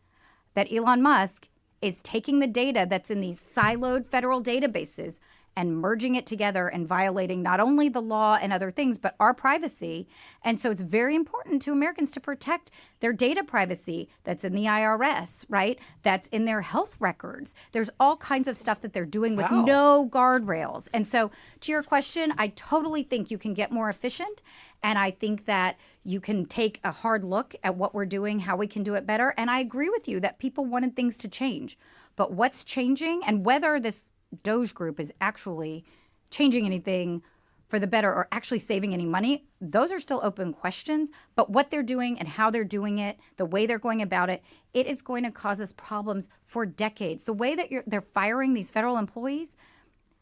that Elon Musk is taking the data that's in these siloed federal databases and merging it together and violating not only the law and other things, but our privacy. And so it's very important to Americans to protect their data privacy that's in the IRS, right? That's in their health records. There's all kinds of stuff that they're doing with no guardrails. And so to your question, I totally think you can get more efficient. And I think that you can take a hard look at what we're doing, how we can do it better. And I agree with you that people wanted things to change. But what's changing and whether this Doge group is actually changing anything for the better or actually saving any money, those are still open questions. But what they're doing and how they're doing it, the way they're going about it, it is going to cause us problems for decades. The way that they're firing these federal employees,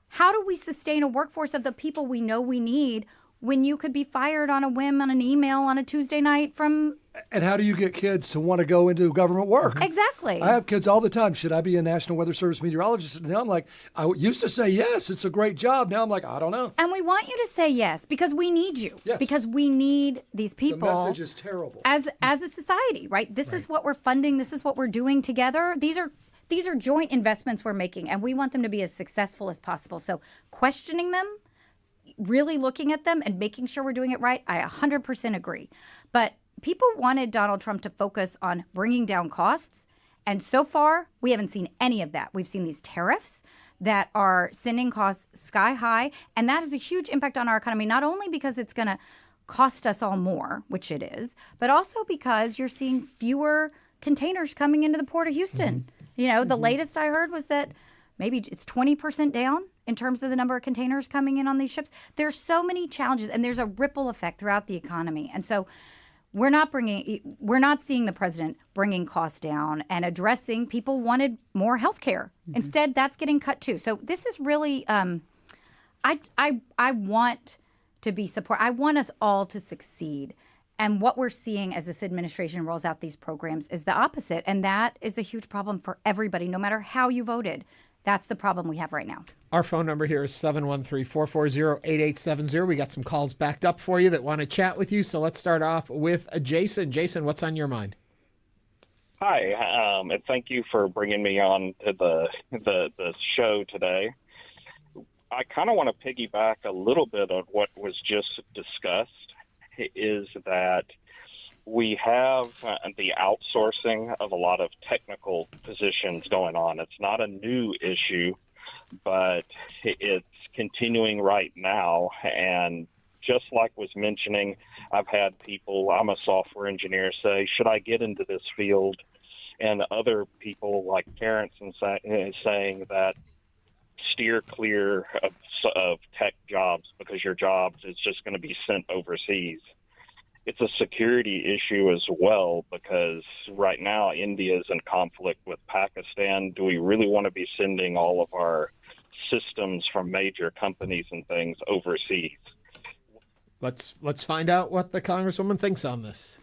how do we sustain a workforce of the people we know we need when you could be fired on a whim on an email on a Tuesday night from... And how do you get kids to want to go into government work? Exactly. I have kids all the time. Should I be a National Weather Service meteorologist? And now I'm like, I used to say yes, it's a great job. Now I'm like, I don't know. And we want you to say yes because we need you. Yes. Because we need these people. The message is terrible. As a society, right? This is what we're funding. This is what we're doing together. These are joint investments we're making, and we want them to be as successful as possible. So questioning them, really looking at them and making sure we're doing it right, I 100% agree. But people wanted Donald Trump to focus on bringing down costs. And so far, we haven't seen any of that. We've seen these tariffs that are sending costs sky high. And that has a huge impact on our economy, not only because it's going to cost us all more, which it is, but also because you're seeing fewer containers coming into the Port of Houston. Mm-hmm. The latest I heard was that maybe it's 20% down in terms of the number of containers coming in on these ships. There's so many challenges, and there's a ripple effect throughout the economy. And so we're not seeing the president bringing costs down and addressing people wanted more health care. Mm-hmm. Instead, that's getting cut too. So this is really, I want to be support. I want us all to succeed. And what we're seeing as this administration rolls out these programs is the opposite. And that is a huge problem for everybody, no matter how you voted. That's the problem we have right now. Our phone number here is 713-440-8870. We got some calls backed up for you that want to chat with you. So let's start off with Jason. Jason, what's on your mind? Hi, and thank you for bringing me on to the show today. I kind of want to piggyback a little bit on what was just discussed, is that we have the outsourcing of a lot of technical positions going on. It's not a new issue, but it's continuing right now. And just like was mentioning, I've had people, I'm a software engineer, say, should I get into this field? And other people like parents and saying that steer clear of tech jobs because your job is just going to be sent overseas. It's a security issue as well, because right now India is in conflict with Pakistan. Do we really want to be sending all of our systems from major companies and things overseas? Let's find out what the Congresswoman thinks on this.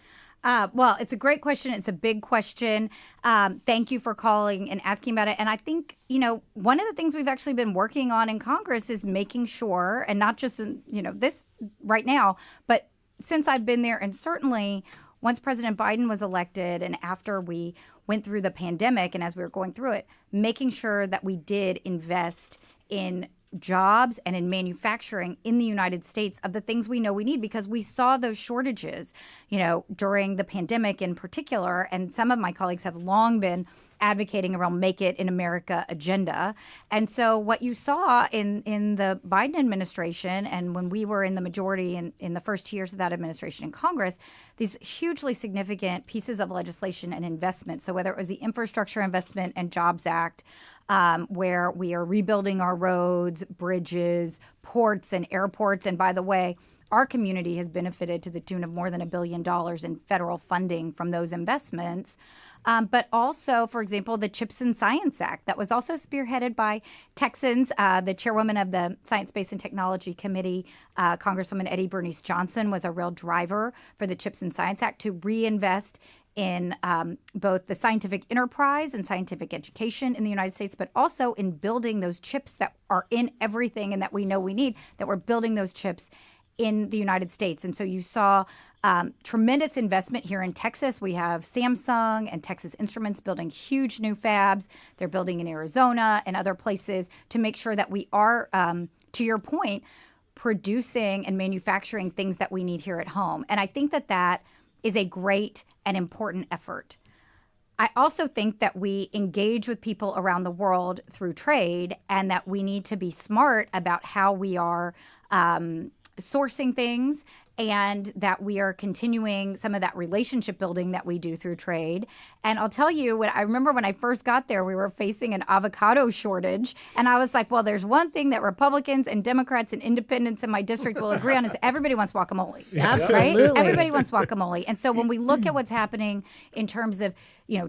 Well, it's a great question. It's a big question. Thank you for calling and asking about it. And I think, one of the things we've actually been working on in Congress is making sure, and not just, this right now, but since I've been there, and certainly once President Biden was elected and after we went through the pandemic and as we were going through it, making sure that we did invest in jobs and in manufacturing in the United States of the things we know we need, because we saw those shortages, during the pandemic in particular. And some of my colleagues have long been advocating around Make It in America agenda. And so what you saw in the Biden administration, and when we were in the majority in the first 2 years of that administration in Congress, these hugely significant pieces of legislation and investment. So whether it was the Infrastructure Investment and Jobs Act, where we are rebuilding our roads, bridges, ports, and airports. And by the way, our community has benefited to the tune of more than $1 billion in federal funding from those investments. But also, for example, the CHIPS and Science Act that was also spearheaded by Texans. The chairwoman of the Science, Space, and Technology Committee, Congresswoman Eddie Bernice Johnson, was a real driver for the CHIPS and Science Act to reinvest in both the scientific enterprise and scientific education in the United States, but also in building those chips that are in everything and that we know we need, that we're building those chips in the United States. And so you saw tremendous investment here in Texas. We have Samsung and Texas Instruments building huge new fabs. They're building in Arizona and other places to make sure that we are, to your point, producing and manufacturing things that we need here at home. And I think that is a great and important effort. I also think that we engage with people around the world through trade, and that we need to be smart about how we are sourcing things, and that we are continuing some of that relationship building that we do through trade. And I'll tell you, I remember when I first got there, we were facing an avocado shortage. And I was like, well, there's one thing that Republicans and Democrats and independents in my district will agree on, is everybody wants guacamole. Yeah, absolutely. Right? Everybody wants guacamole. And so when we look at what's happening in terms of,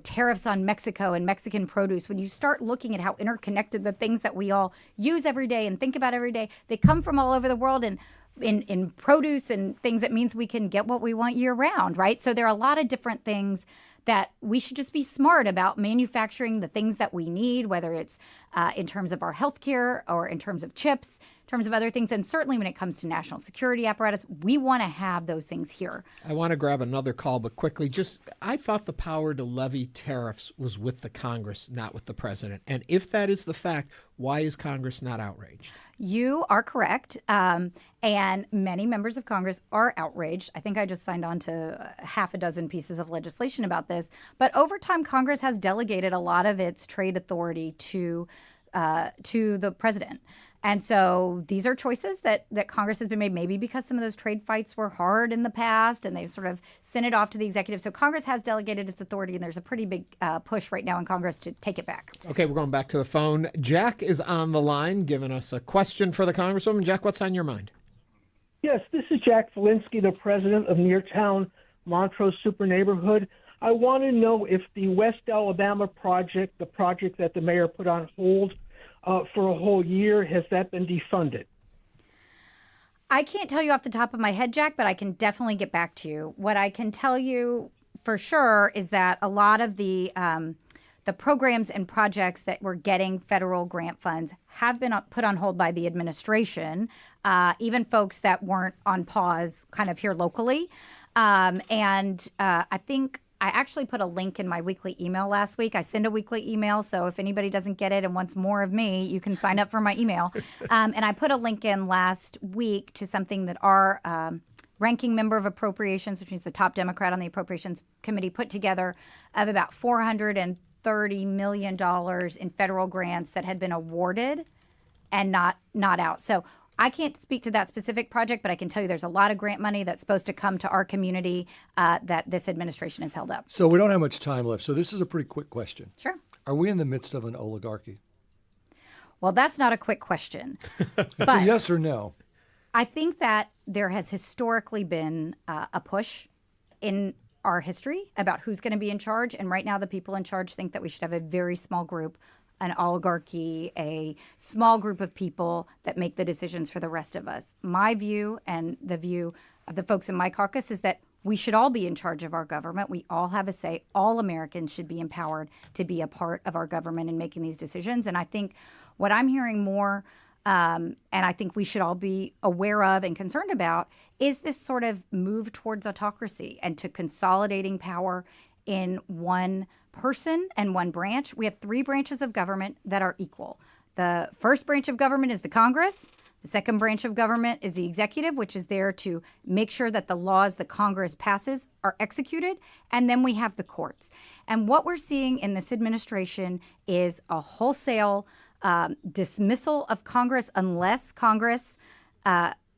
tariffs on Mexico and Mexican produce, when you start looking at how interconnected the things that we all use every day and think about every day, they come from all over the world. And in produce and things, that means we can get what we want year round, right? So there are a lot of different things that we should just be smart about manufacturing the things that we need, whether it's in terms of our healthcare or in terms of chips, in terms of other things. And certainly when it comes to national security apparatus, we want to have those things here. I want to grab another call, but quickly, I thought the power to levy tariffs was with the Congress, not with the president. And if that is the fact, why is Congress not outraged? You are correct. And many members of Congress are outraged. I think I just signed on to half a dozen pieces of legislation about this. But over time, Congress has delegated a lot of its trade authority to the president. And so these are choices that Congress has been made, maybe because some of those trade fights were hard in the past and they've sort of sent it off to the executive. So Congress has delegated its authority, and there's a pretty big push right now in Congress to take it back. Okay, we're going back to the phone. Jack is on the line giving us a question for the Congresswoman. Jack, what's on your mind? Yes, this is Jack Valinsky, the president of Neartown Montrose Super Neighborhood. I want to know if the West Alabama project, the project that the mayor put on hold for a whole year, has that been defunded? I can't tell you off the top of my head, Jack, but I can definitely get back to you. What I can tell you for sure is that a lot of the programs and projects that were getting federal grant funds have been put on hold by the administration, even folks that weren't on pause kind of here locally. I think I actually put a link in my weekly email last week. I send a weekly email, so if anybody doesn't get it and wants more of me, you can sign up for my email. And I put a link in last week to something that our ranking member of appropriations, which means the top Democrat on the Appropriations Committee, put together of about $430 million in federal grants that had been awarded and not out. So I can't speak to that specific project, but I can tell you there's a lot of grant money that's supposed to come to our community that this administration has held up. So we don't have much time left. So this is a pretty quick question. Sure. Are we in the midst of an oligarchy? Well, that's not a quick question. It's a yes or no. I think that there has historically been a push in our history about who's going to be in charge. And right now the people in charge think that we should have a very small group, an oligarchy, a small group of people that make the decisions for the rest of us. My view and the view of the folks in my caucus is that we should all be in charge of our government. We all have a say. All Americans should be empowered to be a part of our government in making these decisions. And I think what I'm hearing more, and I think we should all be aware of and concerned about, is this sort of move towards autocracy and to consolidating power in one person and one branch. We have 3 branches of government that are equal. The first branch of government is the Congress. The second branch of government is the executive, which is there to make sure that the laws that Congress passes are executed. And then we have the courts. And what we're seeing in this administration is a wholesale dismissal of Congress unless Congress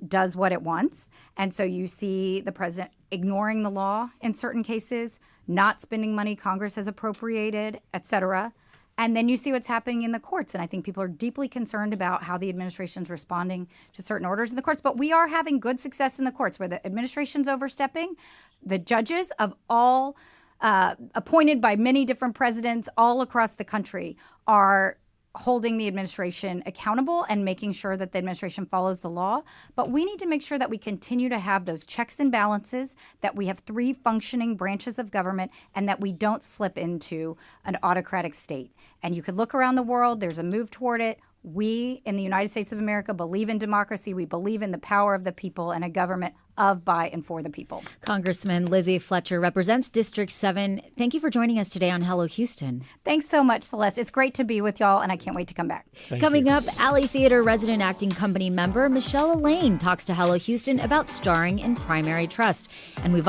does what it wants. And so you see the president ignoring the law in certain cases, not spending money Congress has appropriated, et cetera. And then you see what's happening in the courts. And I think people are deeply concerned about how the administration's responding to certain orders in the courts. But we are having good success in the courts where the administration's overstepping. The judges of all appointed by many different presidents all across the country are holding the administration accountable and making sure that the administration follows the law. But we need to make sure that we continue to have those checks and balances, that we have 3 functioning branches of government, and that we don't slip into an autocratic state. And you could look around the world, there's a move toward it. We in the United States of America believe in democracy. We believe in the power of the people and a government of, by, and for the people. Congresswoman Lizzie Fletcher represents District 7. Thank you for joining us today on Hello Houston. Thanks so much, Celeste. It's great to be with y'all, and I can't wait to come back. Coming up, Alley Theater resident acting company member Michelle Elaine talks to Hello Houston about starring in Primary Trust. And we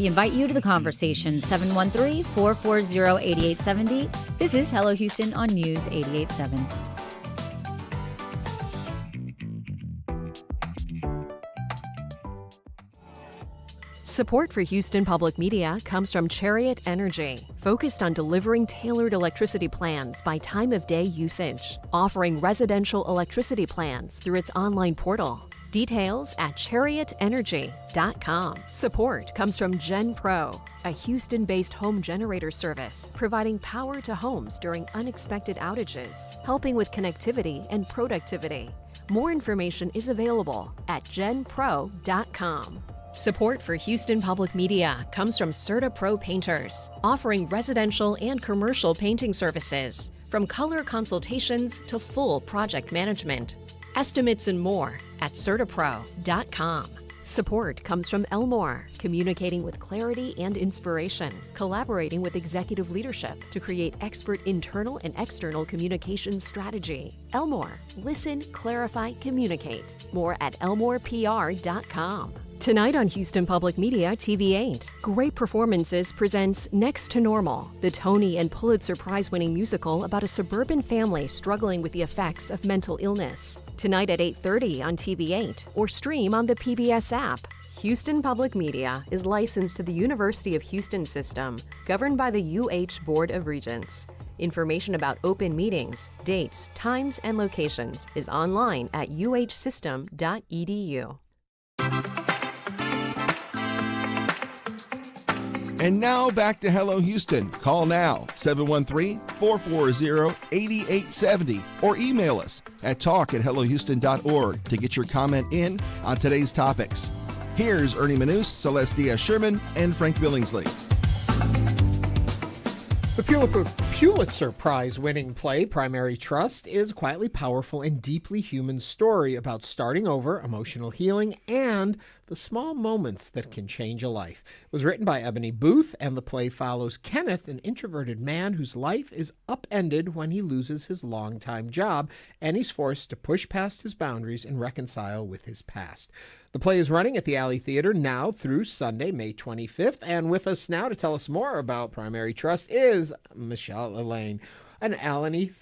invite you to the conversation, 713-440-8870. This is Hello Houston on News 88.7. Support for Houston Public Media comes from Chariot Energy, focused on delivering tailored electricity plans by time of day usage, offering residential electricity plans through its online portal. Details at chariotenergy.com. Support comes from GenPro, a Houston-based home generator service, providing power to homes during unexpected outages, helping with connectivity and productivity. More information is available at genpro.com. Support for Houston Public Media comes from CertaPro Painters, offering residential and commercial painting services, from color consultations to full project management. Estimates and more at CertaPro.com. Support comes from Elmore, communicating with clarity and inspiration, collaborating with executive leadership to create expert internal and external communication strategy. Elmore, listen, clarify, communicate. More at elmorepr.com. Tonight on Houston Public Media TV8, Great Performances presents Next to Normal, the Tony and Pulitzer Prize winning musical about a suburban family struggling with the effects of mental illness. Tonight at 8:30 on TV8 or stream on the PBS app. Houston Public Media is licensed to the University of Houston System, governed by the UH Board of Regents. Information about open meetings, dates, times, and locations is online at uhsystem.edu. And now back to Hello Houston. Call now, 713-440-8870, or email us at talk@hellohouston.org to get your comment in on today's topics. Here's Ernie Manous, Celeste Díaz Schurman, and Frank Billingsley. The Pulitzer Prize winning play, Primary Trust, is a quietly powerful and deeply human story about starting over, emotional healing, and the small moments that can change a life. It was written by Ebony Booth, and the play follows Kenneth, an introverted man whose life is upended when he loses his longtime job, and he's forced to push past his boundaries and reconcile with his past. The play is running at the Alley Theater now through Sunday, May 25th. And with us now to tell us more about Primary Trust is Michelle Elaine, an Alley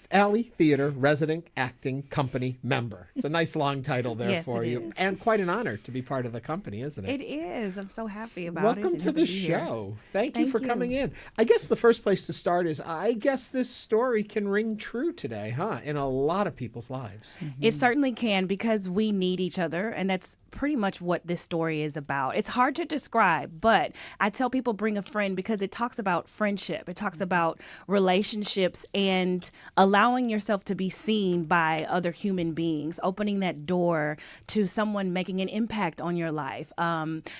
Theater resident acting company member. It's a nice long title there Yes, for it you. is. And quite an honor to be part of the company, isn't it? It is. I'm so happy about Welcome it. to the show. Thank you for coming in. I guess the first place to start is, I guess this story can ring true today, huh? In a lot of people's lives. It certainly can, because we need each other, and that's pretty much what this story is about. It's hard to describe, but I tell people bring a friend because it talks about friendship. It talks about relationships and allowing yourself to be seen by other human beings, opening that door to someone making an impact on your life.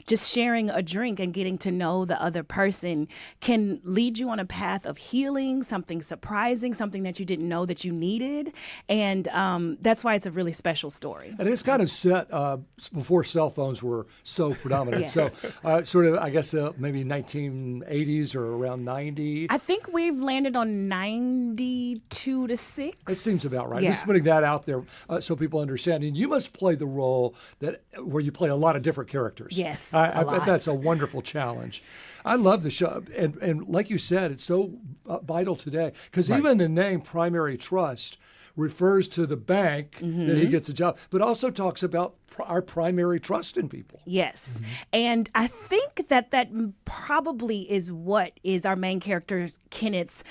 Just sharing a drink and getting to know the other person can lead you on a path of healing, something surprising, something that you didn't know that you needed. And that's why it's a really special story. And it's kind of set before cell phones were so predominant. Yes. So sort of, I guess, maybe 1980s or around 90. I think we've landed on 92 to 6. It seems about right. Yeah. Just putting that out there so people understand. And you must play the role where you play a lot of different characters. Yes, I a bet lot. that's a wonderful challenge. I love the show. And like you said, it's so vital today. Because even the name Primary Trust refers to the bank that he gets a job, but also talks about our primary trust in people. Yes. And I think that probably is what is our main character, Kenneth's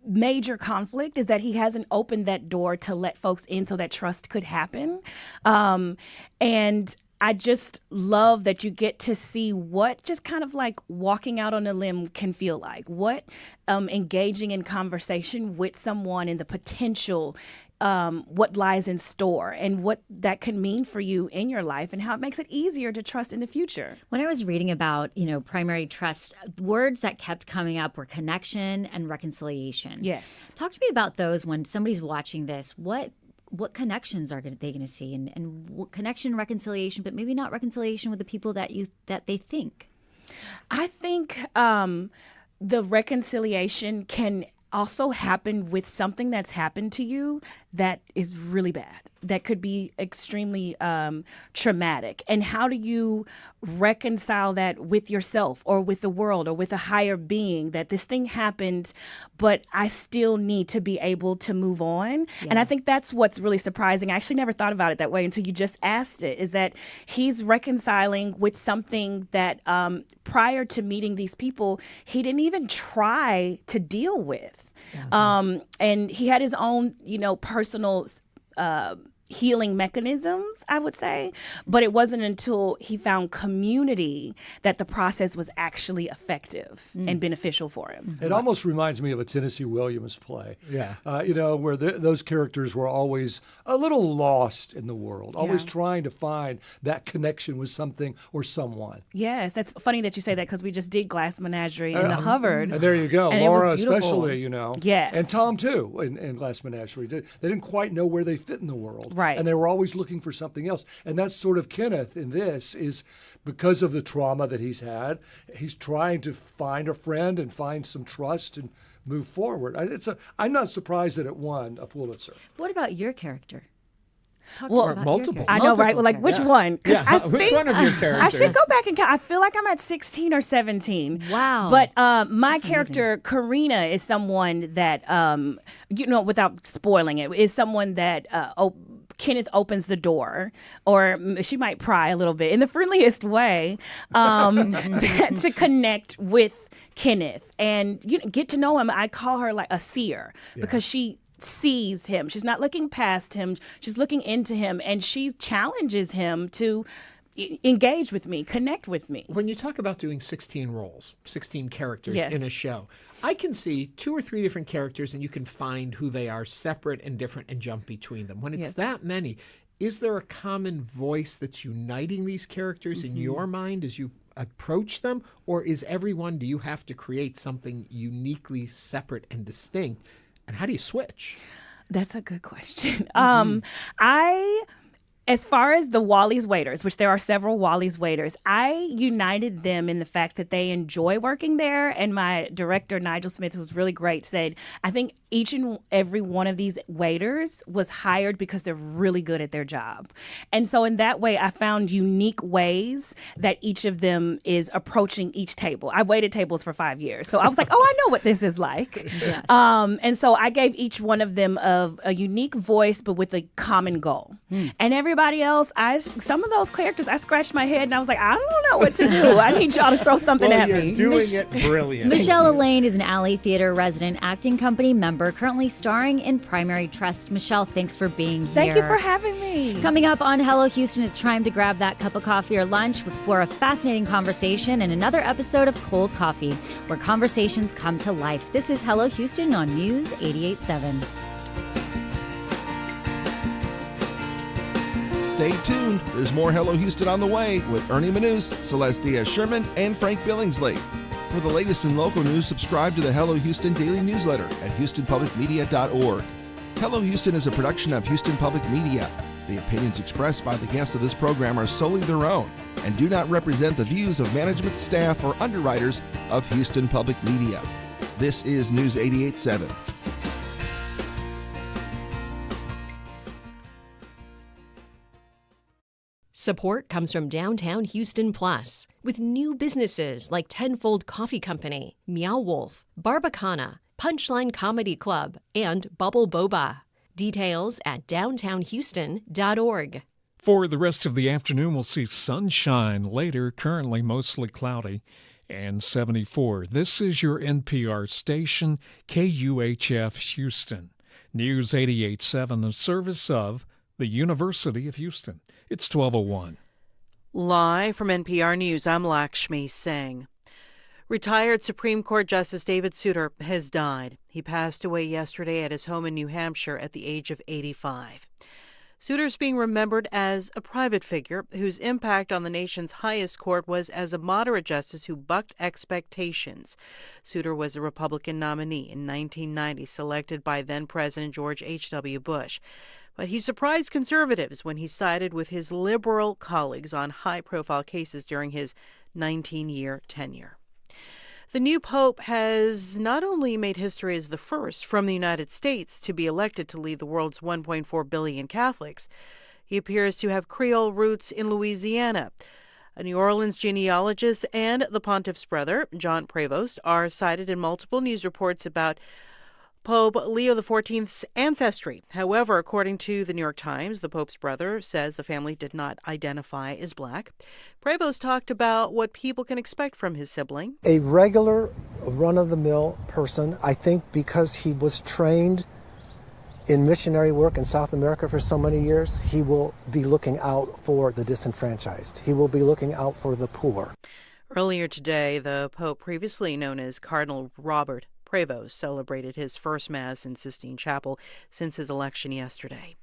major conflict, is that he hasn't opened that door to let folks in so that trust could happen. And I just love that you get to see what just kind of like walking out on a limb can feel like, what engaging in conversation with someone and the potential, what lies in store and what that can mean for you in your life and how it makes it easier to trust in the future. When I was reading about, primary trust, words that kept coming up were connection and reconciliation. Yes. Talk to me about those when somebody's watching this. What connections are they going to see, and what connection, reconciliation, but maybe not reconciliation with the people that they think? I think the reconciliation can also happen with something that's happened to you that is really bad, that could be extremely traumatic. And how do you reconcile that with yourself or with the world or with a higher being, that this thing happened, but I still need to be able to move on? Yeah. And I think that's what's really surprising. I actually never thought about it that way until you just asked it, is that he's reconciling with something that prior to meeting these people, he didn't even try to deal with. And he had his own, personal healing mechanisms, I would say. But it wasn't until he found community that the process was actually effective and beneficial for him. It almost reminds me of a Tennessee Williams play. Yeah. Where those characters were always a little lost in the world, always trying to find that connection with something or someone. Yes, that's funny that you say that, because we just did Glass Menagerie in the Hubbard. And there you go. And Laura it was beautiful. especially, Yes. And Tom too in Glass Menagerie. They didn't quite know where they fit in the world. Right. And they were always looking for something else. And that's sort of Kenneth in this, is because of the trauma that he's had, he's trying to find a friend and find some trust and move forward. I'm not surprised that it won a Pulitzer. What about your character? Well, multiple. I know, right? Well, like, which one? Yeah. I Which think one of your characters? I should go back and count. I feel like I'm at 16 or 17. Wow. But my character, Karina, is someone that, without spoiling it, is someone that Kenneth opens the door, or she might pry a little bit in the friendliest way, to connect with Kenneth and get to know him. I call her like a seer because she sees him. She's not looking past him. She's looking into him, and she challenges him to engage with me, connect with me. When you talk about doing 16 roles, 16 characters Yes. in a show, I can see 2 or 3 different characters and you can find who they are separate and different and jump between them. When it's Yes. that many, is there a common voice that's uniting these characters in your mind as you approach them? Or is everyone, do you have to create something uniquely separate and distinct? And how do you switch? That's a good question. As far as the Wally's waiters, which there are several Wally's waiters, I united them in the fact that they enjoy working there. And my director, Nigel Smith, who's really great, said, I think each and every one of these waiters was hired because they're really good at their job. And so in that way, I found unique ways that each of them is approaching each table. I waited tables for 5 years. So I was like, oh, I know what this is like. Yes. And so I gave each one of them a unique voice, but with a common goal. And everybody else, some of those characters, I scratched my head and I was like, I don't know what to do. I need y'all to throw something at me. You're doing it brilliant. Michelle Elaine is an Alley Theater resident acting company member, currently starring in Primary Trust. Michelle, thanks for being here. Thank you for having me. Coming up on Hello Houston, it's time to grab that cup of coffee or lunch for a fascinating conversation and another episode of Cold Coffee, where conversations come to life. This is Hello Houston on News 88.7. Stay tuned. There's more Hello Houston on the way with Ernie Manous, Celeste Díaz Schurman, and Frank Billingsley. For the latest in local news, subscribe to the Hello Houston daily newsletter at houstonpublicmedia.org. Hello Houston is a production of Houston Public Media. The opinions expressed by the guests of this program are solely their own and do not represent the views of management, staff, or underwriters of Houston Public Media. This is News 88.7. Support comes from Downtown Houston Plus, with new businesses like Tenfold Coffee Company, Meow Wolf, Barbacana, Punchline Comedy Club, and Bubble Boba. Details at downtownhouston.org. For the rest of the afternoon, we'll see sunshine later, currently mostly cloudy, and 74. This is your NPR station, KUHF Houston. News 88.7, a service of the University of Houston. It's 12:01. Live from NPR News, I'm Lakshmi Singh. Retired Supreme Court Justice David Souter has died. He passed away yesterday at his home in New Hampshire at the age of 85. Souter's being remembered as a private figure whose impact on the nation's highest court was as a moderate justice who bucked expectations. Souter was a Republican nominee in 1990, selected by then-President George H.W. Bush. But he surprised conservatives when he sided with his liberal colleagues on high-profile cases during his 19-year tenure. The new pope has not only made history as the first from the United States to be elected to lead the world's 1.4 billion Catholics, he appears to have Creole roots in Louisiana. A New Orleans genealogist and the pontiff's brother, John Prevost, are cited in multiple news reports about Pope Leo XIV's ancestry. However, according to the New York Times, the Pope's brother says the family did not identify as black. Prevost talked about what people can expect from his sibling. A regular, run-of-the-mill person, I think because he was trained in missionary work in South America for so many years, he will be looking out for the disenfranchised. He will be looking out for the poor. Earlier today, the Pope, previously known as Cardinal Robert Prevost, celebrated his first Mass in Sistine Chapel since his election yesterday.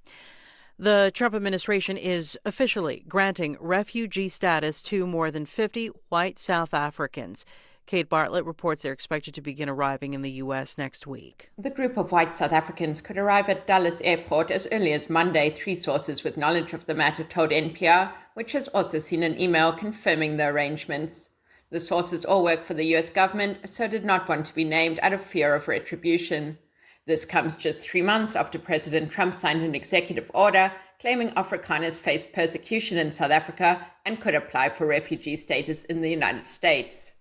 The Trump administration is officially granting refugee status to more than 50 white South Africans. Kate Bartlett reports they're expected to begin arriving in the U.S. next week. The group of white South Africans could arrive at Dulles Airport as early as Monday, 3 sources with knowledge of the matter told NPR, which has also seen an email confirming the arrangements. The sources all work for the U.S. government, so did not want to be named out of fear of retribution. This comes just 3 months after President Trump signed an executive order claiming Afrikaners face persecution in South Africa and could apply for refugee status in the United States.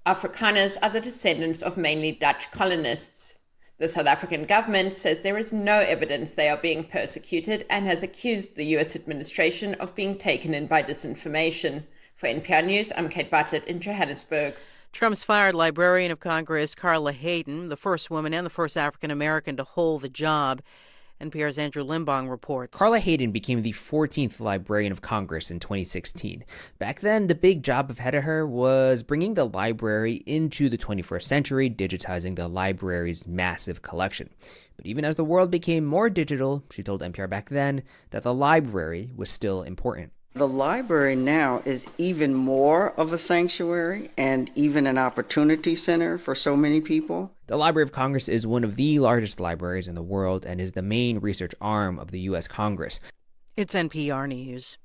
Afrikaners are the descendants of mainly Dutch colonists. The South African government says there is no evidence they are being persecuted and has accused the U.S. administration of being taken in by disinformation. For NPR News, I'm Kate Bartlett in Johannesburg. Trump's fired Librarian of Congress Carla Hayden, the first woman and the first African-American to hold the job. NPR's Andrew Limbong reports. Carla Hayden became the 14th Librarian of Congress in 2016. Back then, the big job ahead of her was bringing the library into the 21st century, digitizing the library's massive collection. But even as the world became more digital, she told NPR back then that the library was still important. The library now is even more of a sanctuary and even an opportunity center for so many people. The Library of Congress is one of the largest libraries in the world and is the main research arm of the U.S. Congress. It's NPR News.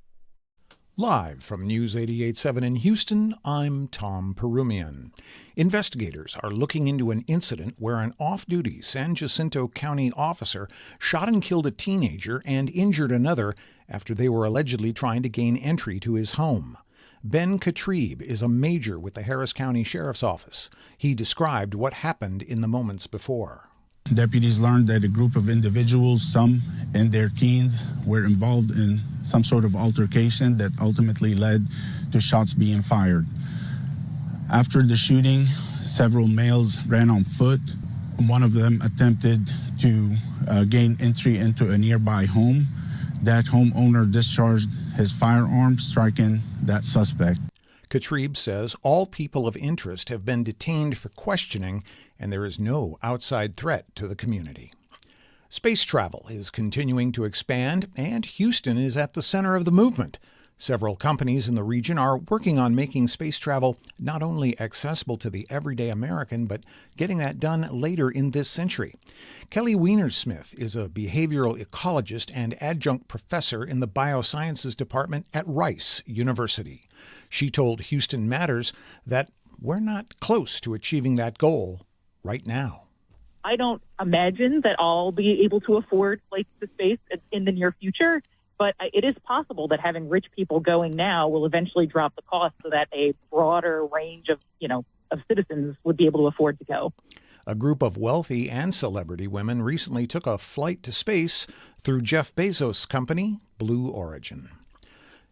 Live from News 88.7 in Houston, I'm Tom Perumian. Investigators are looking into an incident where an off-duty San Jacinto County officer shot and killed a teenager and injured another after they were allegedly trying to gain entry to his home. Ben Katrib is a major with the Harris County Sheriff's Office. He described what happened in the moments before. Deputies learned that a group of individuals, some in their teens, were involved in some sort of altercation that ultimately led to shots being fired. After the shooting, several males ran on foot. One of them attempted to gain entry into a nearby home. That homeowner discharged his firearm, striking that suspect. Katrib says all people of interest have been detained for questioning, and there is no outside threat to the community. Space travel is continuing to expand, and Houston is at the center of the movement. Several companies in the region are working on making space travel not only accessible to the everyday American, but getting that done later in this century. Kelly Wienersmith is a behavioral ecologist and adjunct professor in the biosciences department at Rice University. She told Houston Matters that we're not close to achieving that goal right now. I don't imagine that I'll be able to afford flights to space in the near future. But it is possible that having rich people going now will eventually drop the cost so that a broader range of citizens would be able to afford to go. A group of wealthy and celebrity women recently took a flight to space through Jeff Bezos' company, Blue Origin.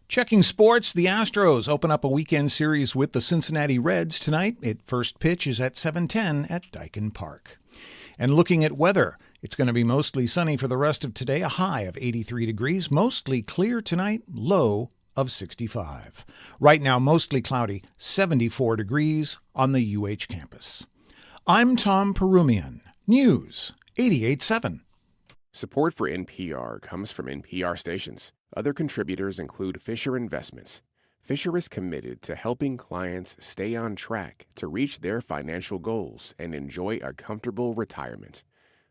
Checking sports, the Astros open up a weekend series with the Cincinnati Reds tonight. Its first pitch is at 7:10 at Dyken Park. And looking at weather, it's going to be mostly sunny for the rest of today, a high of 83 degrees, mostly clear tonight, low of 65. Right now, mostly cloudy, 74 degrees on the UH campus. I'm Tom Perumian, News 88.7. Support for NPR comes from NPR stations. Other contributors include Fisher Investments. Fisher is committed to helping clients stay on track to reach their financial goals and enjoy a comfortable retirement.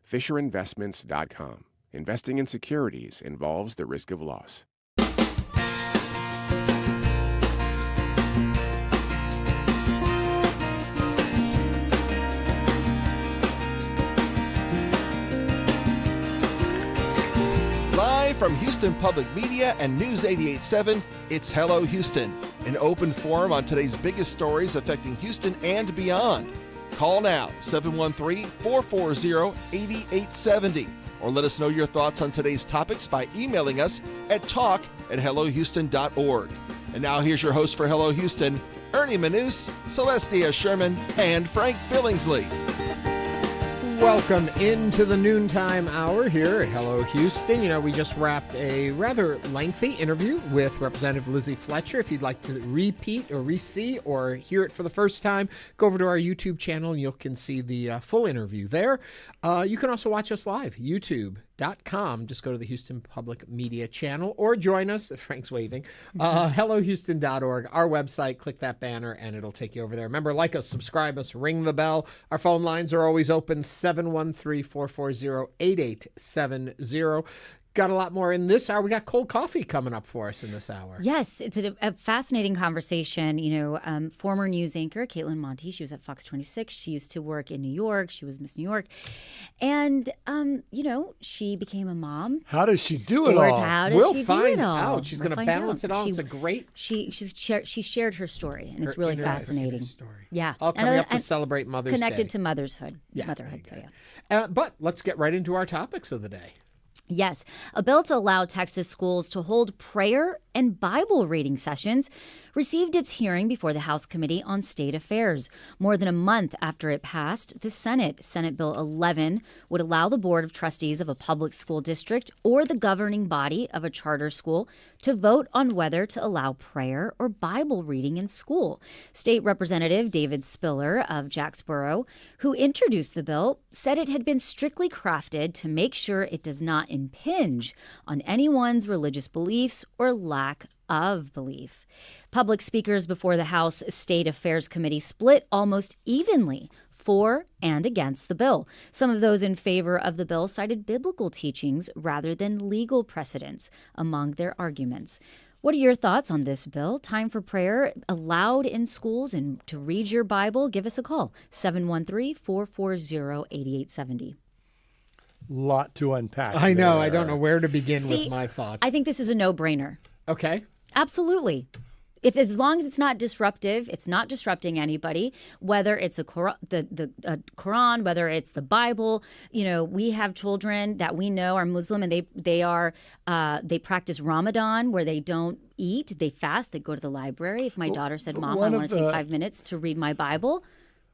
FisherInvestments.com. Investing in securities involves the risk of loss. Live from Houston Public Media and News 88.7, it's Hello Houston, an open forum on today's biggest stories affecting Houston and beyond. Call now, 713-440-8870, or let us know your thoughts on today's topics by emailing us at talk@hellohouston.org. And now here's your host for Hello Houston, Ernie Manous, Celeste Díaz Schurman, and Frank Billingsley. Welcome into the noontime hour here at Hello Houston. We just wrapped a rather lengthy interview with Representative Lizzie Fletcher. If you'd like to repeat or re-see or hear it for the first time, go over to our YouTube channel and you can see the full interview there. You can also watch us live, youtube.com. Just go to the Houston Public Media channel or join us, Frank's waving, hellohouston.org, our website. Click that banner and it'll take you over there. Remember, like us, subscribe us, ring the bell. Our phone lines are always open, 713-440-8870. Got a lot more in this hour. We got cold coffee coming up for us in this hour. Yes, it's a fascinating conversation. Former news anchor Kaitlin Monte, she was at Fox 26. She used to work in New York. She was Miss New York. And, she became a mom. How does she do it all? How does she do it all? Out. She's going to balance it all. It's a great... She shared her story, and it's really fascinating. Yeah. All coming up to celebrate Mother's Day. Connected to motherhood. Yeah. Yeah. But let's get right into our topics of the day. Yes, a bill to allow Texas schools to hold prayer and Bible reading sessions received its hearing before the House Committee on State Affairs. More than a month after it passed the Senate, Senate Bill 11 would allow the Board of Trustees of a public school district or the governing body of a charter school to vote on whether to allow prayer or Bible reading in school. State Representative David Spiller of Jacksboro, who introduced the bill, said it had been strictly crafted to make sure it does not impinge on anyone's religious beliefs or lack of belief. Public speakers before the House State Affairs Committee split almost evenly for and against the bill. Some of those in favor of the bill cited biblical teachings rather than legal precedents among their arguments. What are your thoughts on this bill? Time for prayer allowed in schools and to read your Bible? Give us a call, 713-440-8870. Lot to unpack. I know. there. I don't know where to begin with my thoughts. I think this is a no-brainer. Okay. Absolutely. As long as it's not disruptive, it's not disrupting anybody, whether it's the Quran, whether it's the Bible. You know, we have children that we know are Muslim, and they practice Ramadan, where they don't eat, they fast, they go to the library. If my daughter said, "Mom, I want to take 5 minutes to read my Bible,"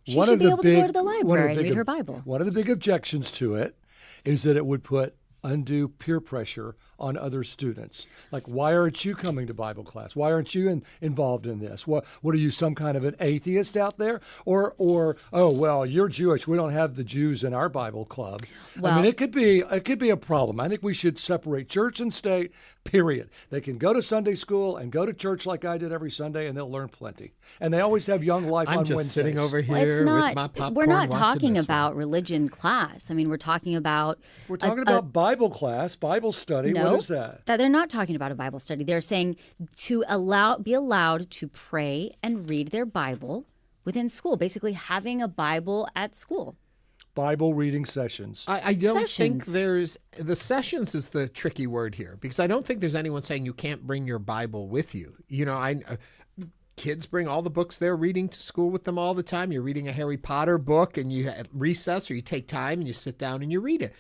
she should be able to go to the library and read her Bible. One of the big objections to it is that it would put undue peer pressure on other students. Like, why aren't you coming to Bible class? Why aren't you involved in this? What are you, some kind of an atheist out there? Or oh, well, you're Jewish. We don't have the Jews in our Bible club. Well, I mean, it could be a problem. I think we should separate church and state, period. They can go to Sunday school and go to church like I did every Sunday, and they'll learn plenty. And they always have Young Life on Wednesdays. I'm just sitting over here with my popcorn. We're not talking this about religion class. I mean, we're talking about about Bible class, Bible study. No, what is that? They're not talking about a Bible study. They're saying to be allowed to pray and read their Bible within school, basically having a Bible at school. Bible reading sessions. I don't think the sessions is the tricky word here, because I don't think there's anyone saying you can't bring your Bible with you. You know, kids bring all the books they're reading to school with them all the time. You're reading a Harry Potter book and you at recess, or you take time and you sit down and you read it.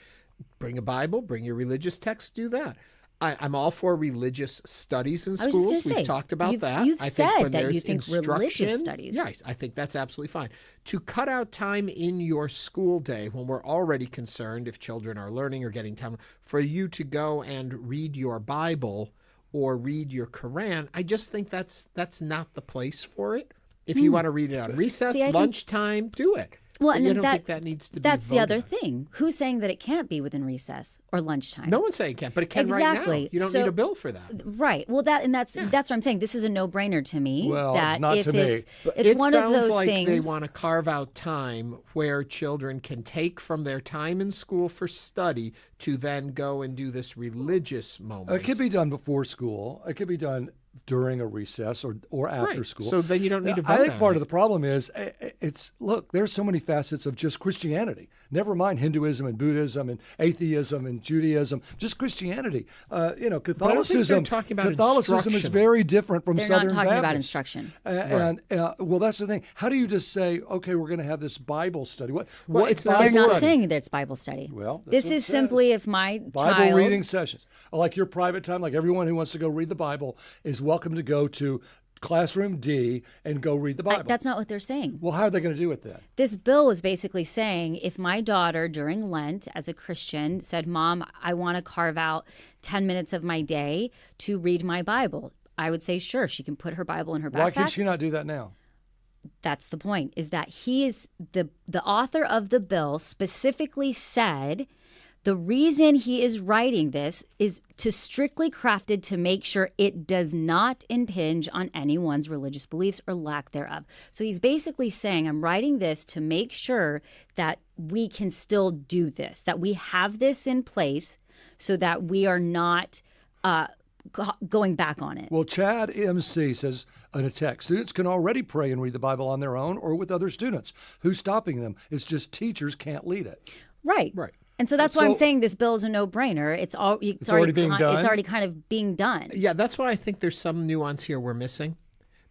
Bring a Bible, bring your religious text, do that. I'm all for religious studies in schools. We've talked about that. You've said that you think instruction, religious studies. Yeah, I think that's absolutely fine. To cut out time in your school day when we're already concerned if children are learning or getting time, for you to go and read your Bible or read your Quran, I just think that's not the place for it. If you want to read it on recess, lunchtime, do it. Well, but and I don't think that needs to be That's the other voted on. thing. Who's saying that it can't be within recess or lunchtime? No one's saying it can't, but it can right now. You don't need a bill for that. Right. Well, that's what I'm saying. This is a no-brainer to me. Well, that not if to me. It's one of those like things. They want to carve out time where children can take from their time in school for study to then go and do this religious moment. It could be done before school. It could be done during a recess or after school. So then you don't need to vote I think on part it. of the problem is there's so many facets of just Christianity. Never mind Hinduism and Buddhism and atheism and Judaism, just Christianity. Catholicism. Talking about Catholicism is very different from They're Southern not talking about Baptist. instruction. Well, that's the thing. How do you just say, okay, we're going to have this Bible study? What it's not They're not study? saying that it's Bible study. Well, that's this what it is says. simply if my Bible reading sessions, like your private time, like everyone who wants to go read the Bible is welcome to go to Classroom D and go read the Bible. That's not what they're saying. Well, how are they going to do it then? This bill was basically saying if my daughter during Lent as a Christian said, "Mom, I want to carve out 10 minutes of my day to read my Bible," I would say, sure, she can put her Bible in her backpack. Why can she not do that now? That's the point, is that he is the author of the bill specifically said the reason he is writing this is to strictly crafted to make sure it does not impinge on anyone's religious beliefs or lack thereof. So he's basically saying, I'm writing this to make sure that we can still do this, that we have this in place so that we are not going back on it. Well, Chad MC says in a text, students can already pray and read the Bible on their own or with other students. Who's stopping them? It's just teachers can't lead it. Right. And so that's why I'm saying this bill is a no-brainer. It's already being done. It's already kind of being done. Yeah, that's why I think there's some nuance here we're missing,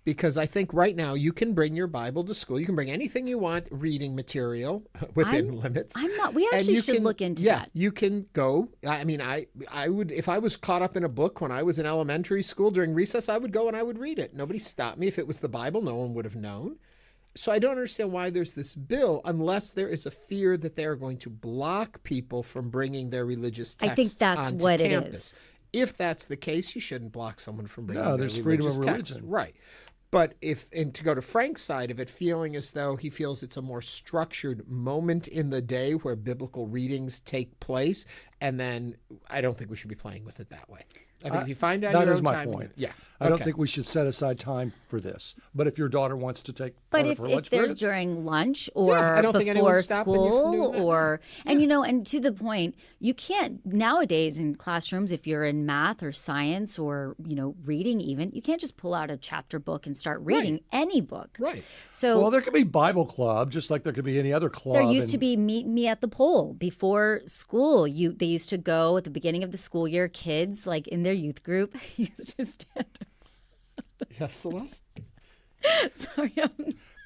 because I think right now you can bring your Bible to school. You can bring anything you want, reading material within limits. We actually should look into that. You can go. I mean, I would, if I was caught up in a book when I was in elementary school during recess, I would go and I would read it. Nobody stopped me. If it was the Bible, no one would have known. So I don't understand why there's this bill unless there is a fear that they are going to block people from bringing their religious texts I think that's onto what campus. It is. If that's the case, you shouldn't block someone from bringing their there's religious freedom of text. religion. Right. But to go to Frank's side of it, feeling as though he feels it's a more structured moment in the day where biblical readings take place, and then I don't think we should be playing with it that way. I think if you find out that your is own my time, point. yeah. I don't think we should set aside time for this. But if your daughter wants to take part of her lunch if there's break, during lunch or I don't think before anyone's stopping you from doing school that. or and to the point, you can't nowadays in classrooms if you're in math or science or reading even, you can't just pull out a chapter book and start reading any book. Right. So there could be Bible club just like there could be any other club. there used to be meet me at the pole before school. They used to go at the beginning of the school year, kids like in their youth group used to stand. Yes, Celeste? Sorry.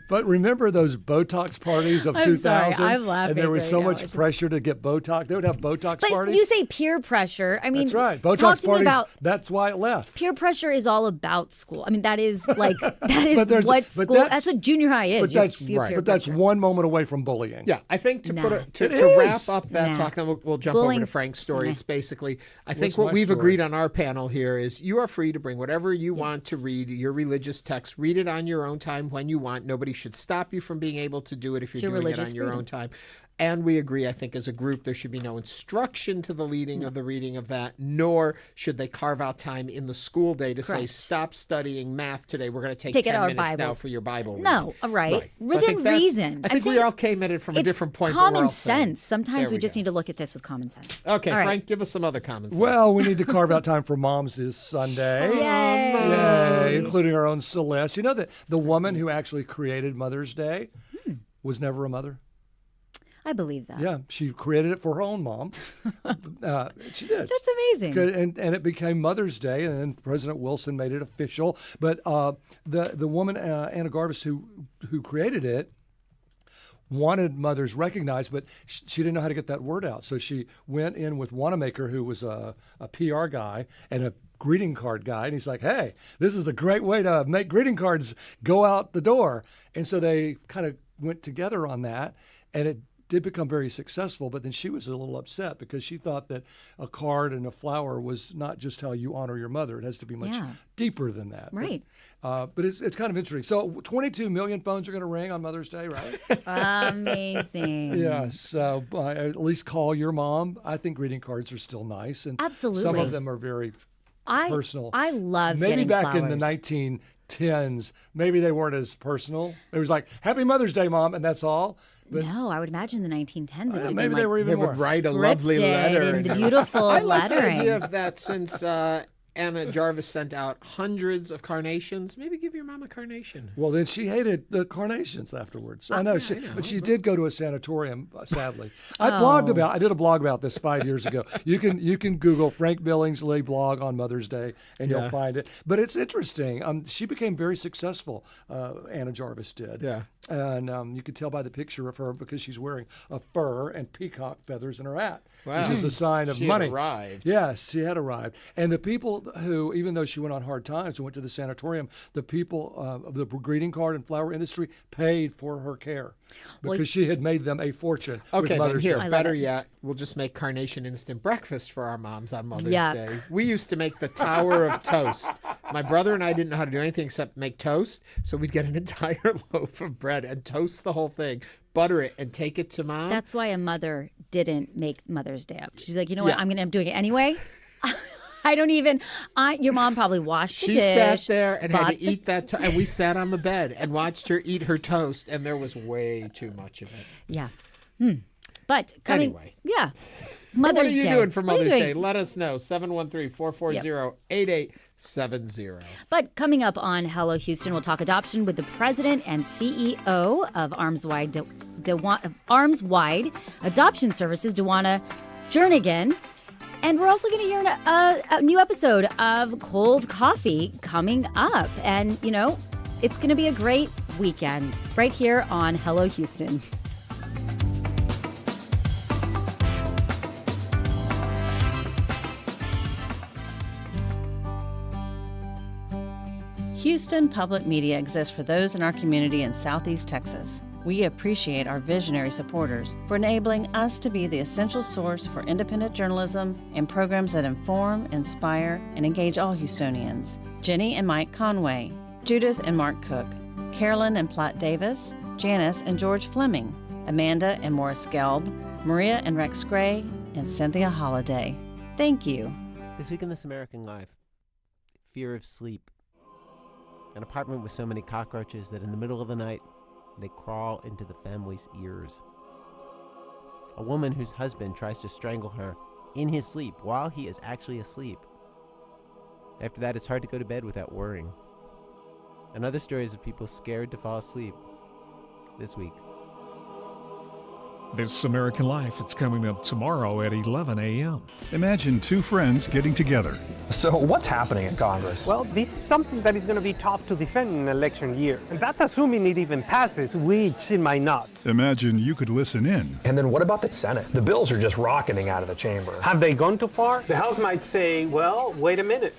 But remember those Botox parties of 2000? Sorry, I'm laughing and there was right so now. much pressure to get Botox. They would have Botox But parties. you say peer pressure. I mean, that's right. talk Botox to me parties, about that's why it left. peer pressure is all about school. I mean, that is what But school. That's what junior high is. But that's You feel peer But that's pressure. one moment away from bullying. Yeah, I think to It wrap is. up that talk, then we'll jump over to Frank's story. It's basically, I think what my we've story? agreed on our panel here is you are free to bring whatever you want to read, your religious text. Read it on your own time when you want. Nobody should stop you from being able to do it if It's you're your doing it on religious your own freedom. time. And we agree, I think, as a group, there should be no instruction to the leading of the reading of that, nor should they carve out time in the school day to say, Correct. stop studying math today. We're going to take Take 10 out our minutes now Bibles. for your Bible reading. No, right. So I Within think that's- reason. I think we all came at it from a It's different point. but we're Common all saying- sense. Sometimes There we we just go. need to look at this with common sense. Okay, All right. Frank, give us some other common sense. Well, we need to carve out time for moms this Sunday. Yay! Yay! Including our own Celeste. You know that the woman who actually created Mother's Day was never a mother? I believe that. Yeah, she created it for her own mom. She did. That's amazing. And it became Mother's Day, and then President Wilson made it official. But the woman, Anna Jarvis, who created it, wanted mothers recognized, but she didn't know how to get that word out. So she went in with Wanamaker, who was a PR guy and a greeting card guy, and he's like, hey, this is a great way to make greeting cards go out the door. And so they kind of went together on that, and it did become very successful, but then she was a little upset because she thought that a card and a flower was not just how you honor your mother. It has to be much deeper than that. Right. But it's kind of interesting. So 22 million phones are going to ring on Mother's Day, right? Amazing. Yeah, so at least call your mom. I think greeting cards are still nice. And Absolutely. some of them are very personal. I love Maybe getting back flowers. in the 1910s, maybe they weren't as personal. It was like, Happy Mother's Day, Mom, and that's all. But No, I would imagine the 1910s. It would maybe have they been were even They more. would write a lovely scripted letter. and the beautiful I like the lettering. idea of that since Anna Jarvis sent out hundreds of carnations. Maybe give your mom a carnation. Well, then she hated the carnations afterwards. I know, yeah, I know. but she did go to a sanatorium. Sadly, I Oh. did a blog about this 5 years ago. You can Google Frank Billingsley blog on Mother's Day, and Yeah. you'll find it. But it's interesting. She became very successful. Anna Jarvis did. Yeah. And you could tell by the picture of her because she's wearing a fur and peacock feathers in her hat, Wow. which is a sign of She had money. arrived. Yes, she had arrived. And the people who, even though she went on hard times and went to the sanatorium, the people of the greeting card and flower industry paid for her care because she had made them a fortune. Okay, with then Mother's here, Day. better yet, we'll just make carnation instant breakfast for our moms on Mother's Yuck. Day. We used to make the tower of toast. My brother and I didn't know how to do anything except make toast, so we'd get an entire loaf of bread and toast the whole thing, butter it, and take it to Mom. That's why a mother didn't make Mother's Day up. She's like, you know what? Yeah. I'm doing it anyway. I don't even. Your mom probably washed the She dish. sat there and had bought to eat that, and we sat on the bed and watched her eat her toast, and there was way too much of it. Yeah. But coming. Anyway. Yeah. So Mother's what are you Day. doing for What are you Mother's doing? Day? Let us know. 713-440-8870. But coming up on Hello Houston, we'll talk adoption with the president and CEO of Arms Wide Adoption Services, DeJuana Jernigan. And we're also going to hear a new episode of Cold Coffee coming up. And, It's going to be a great weekend right here on Hello Houston. Houston Public Media exists for those in our community in Southeast Texas. We appreciate our visionary supporters for enabling us to be the essential source for independent journalism and programs that inform, inspire, and engage all Houstonians. Jenny and Mike Conway, Judith and Mark Cook, Carolyn and Platt Davis, Janice and George Fleming, Amanda and Morris Gelb, Maria and Rex Gray, and Cynthia Holliday. Thank you. This week in This American Life, fear of sleep. An apartment with so many cockroaches that in the middle of the night, they crawl into the family's ears. A woman whose husband tries to strangle her in his sleep while he is actually asleep. After that, it's hard to go to bed without worrying. And other stories of people scared to fall asleep this week. This American Life, it's coming up tomorrow at 11 a.m. Imagine two friends getting together. So what's happening in Congress? Well, this is something that is going to be tough to defend in an election year. And that's assuming it even passes, which it might not. Imagine you could listen in. And then what about the Senate? The bills are just rocketing out of the chamber. Have they gone too far? The House might say, well, wait a minute.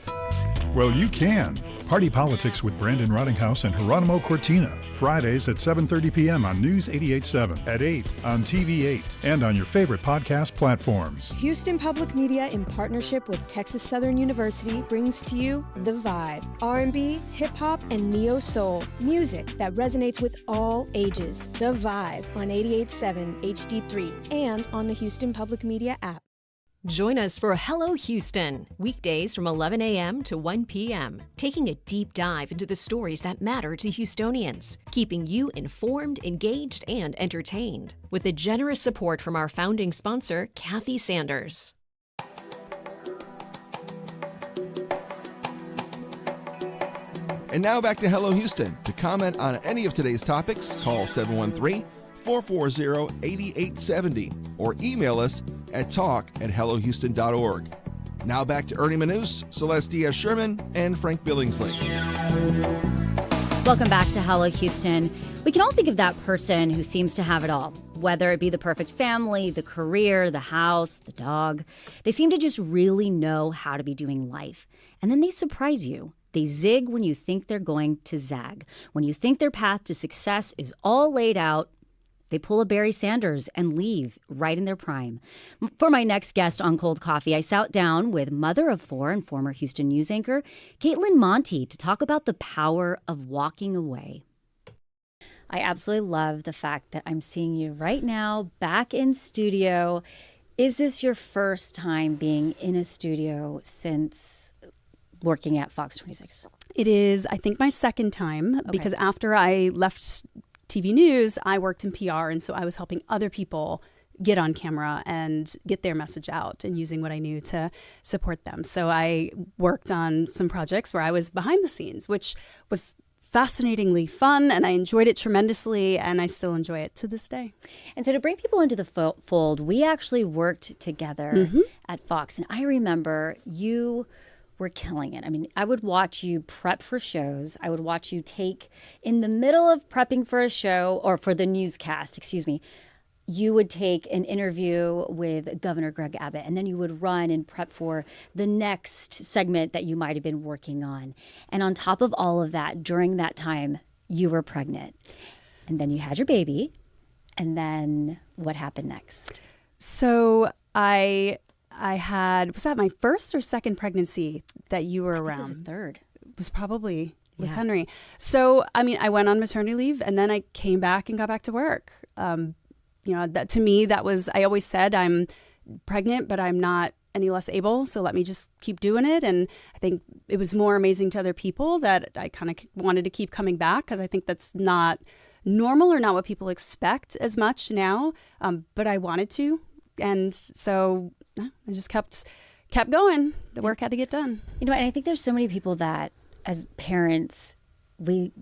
Well, you can. Party Politics with Brandon Rottinghouse and Geronimo Cortina. Fridays at 7:30 p.m. on News 88.7, at 8 on TV8, and on your favorite podcast platforms. Houston Public Media, in partnership with Texas Southern University, brings to you The Vibe. R&B, hip-hop, and neo-soul. Music that resonates with all ages. The Vibe on 88.7 HD3 and on the Houston Public Media app. Join us for Hello Houston, weekdays from 11 a.m. to 1 p.m., taking a deep dive into the stories that matter to Houstonians, keeping you informed, engaged, and entertained, with the generous support from our founding sponsor, Kathy Sanders. And now back to Hello Houston. To comment on any of today's topics, call 713-440-8870 or email us at talk@hellohouston.org. Now back to Ernie Manous, Celeste Díaz Schurman, and Frank Billingsley. Welcome back to Hello Houston. We can all think of that person who seems to have it all, whether it be the perfect family, the career, the house, the dog. They seem to just really know how to be doing life. And then they surprise you. They zig when you think they're going to zag. When you think their path to success is all laid out, they pull a Barry Sanders and leave right in their prime. For my next guest on Cold Coffee, I sat down with mother of four and former Houston news anchor Kaitlin Monte to talk about the power of walking away. I absolutely love the fact that I'm seeing you right now back in studio. Is this your first time being in a studio since working at Fox 26? It is, I think, my second time, because after I left TV News, I worked in PR, and so I was helping other people get on camera and get their message out and using what I knew to support them. So I worked on some projects where I was behind the scenes, which was fascinatingly fun, and I enjoyed it tremendously, and I still enjoy it to this day. And so to bring people into the fold, we actually worked together at Fox, and I remember you were killing it. I mean, I would watch you prep for shows. I would watch you take, in the middle of prepping for a show, or for the newscast, you would take an interview with Governor Greg Abbott, and then you would run and prep for the next segment that you might have been working on. And on top of all of that, during that time, you were pregnant. And then you had your baby. And then what happened next? So I had, was that my first or second pregnancy that you were around? It was a third. It was probably with Henry. So, I mean, I went on maternity leave, and then I came back and got back to work. That to me, that was, I always said I'm pregnant, but I'm not any less able. So let me just keep doing it. And I think it was more amazing to other people that I kind of wanted to keep coming back, because I think that's not normal or not what people expect as much now. But I wanted to. And so I just kept going. The work had to get done. And I think there's so many people that as parents, we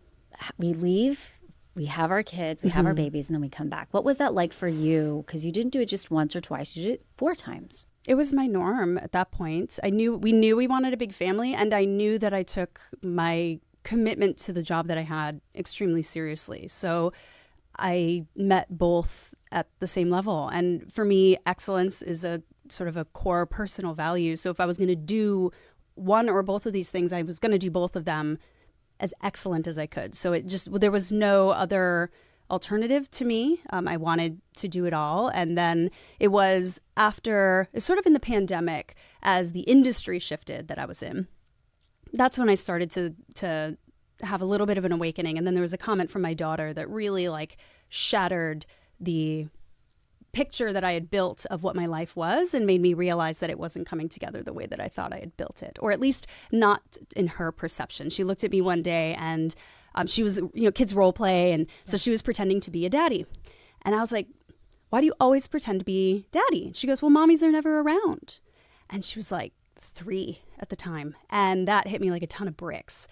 leave, we have our kids, we have our babies, and then we come back. What was that like for you? Because you didn't do it just once or twice. You did it 4 times. It was my norm at that point. We knew we wanted a big family, and I knew that I took my commitment to the job that I had extremely seriously. So I met both at the same level. And for me, excellence is a sort of a core personal value. So if I was going to do one or both of these things, I was going to do both of them as excellent as I could. So there was no other alternative to me. I wanted to do it all. And then it was sort of in the pandemic, as the industry shifted that I was in, that's when I started to have a little bit of an awakening. And then there was a comment from my daughter that really shattered the picture that I had built of what my life was and made me realize that it wasn't coming together the way that I thought I had built it, or at least not in her perception. She looked at me one day and she was, kids role play. And so she was pretending to be a daddy. And I was like, why do you always pretend to be daddy? And she goes, well, mommies are never around. And she was like 3 at the time. And that hit me like a ton of bricks.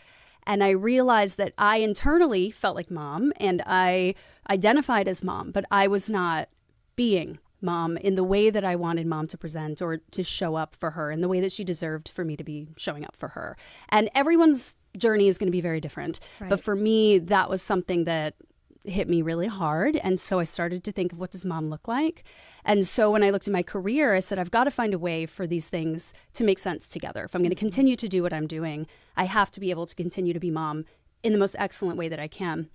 And I realized that I internally felt like mom and I identified as mom, but I was not being mom in the way that I wanted mom to present or to show up for her in the way that she deserved for me to be showing up for her. And everyone's journey is going to be very different. Right. But for me, that was something that hit me really hard. And so I started to think of, what does mom look like? And so when I looked at my career, I said, I've got to find a way for these things to make sense together. If I'm going to continue to do what I'm doing, I have to be able to continue to be mom in the most excellent way that I can.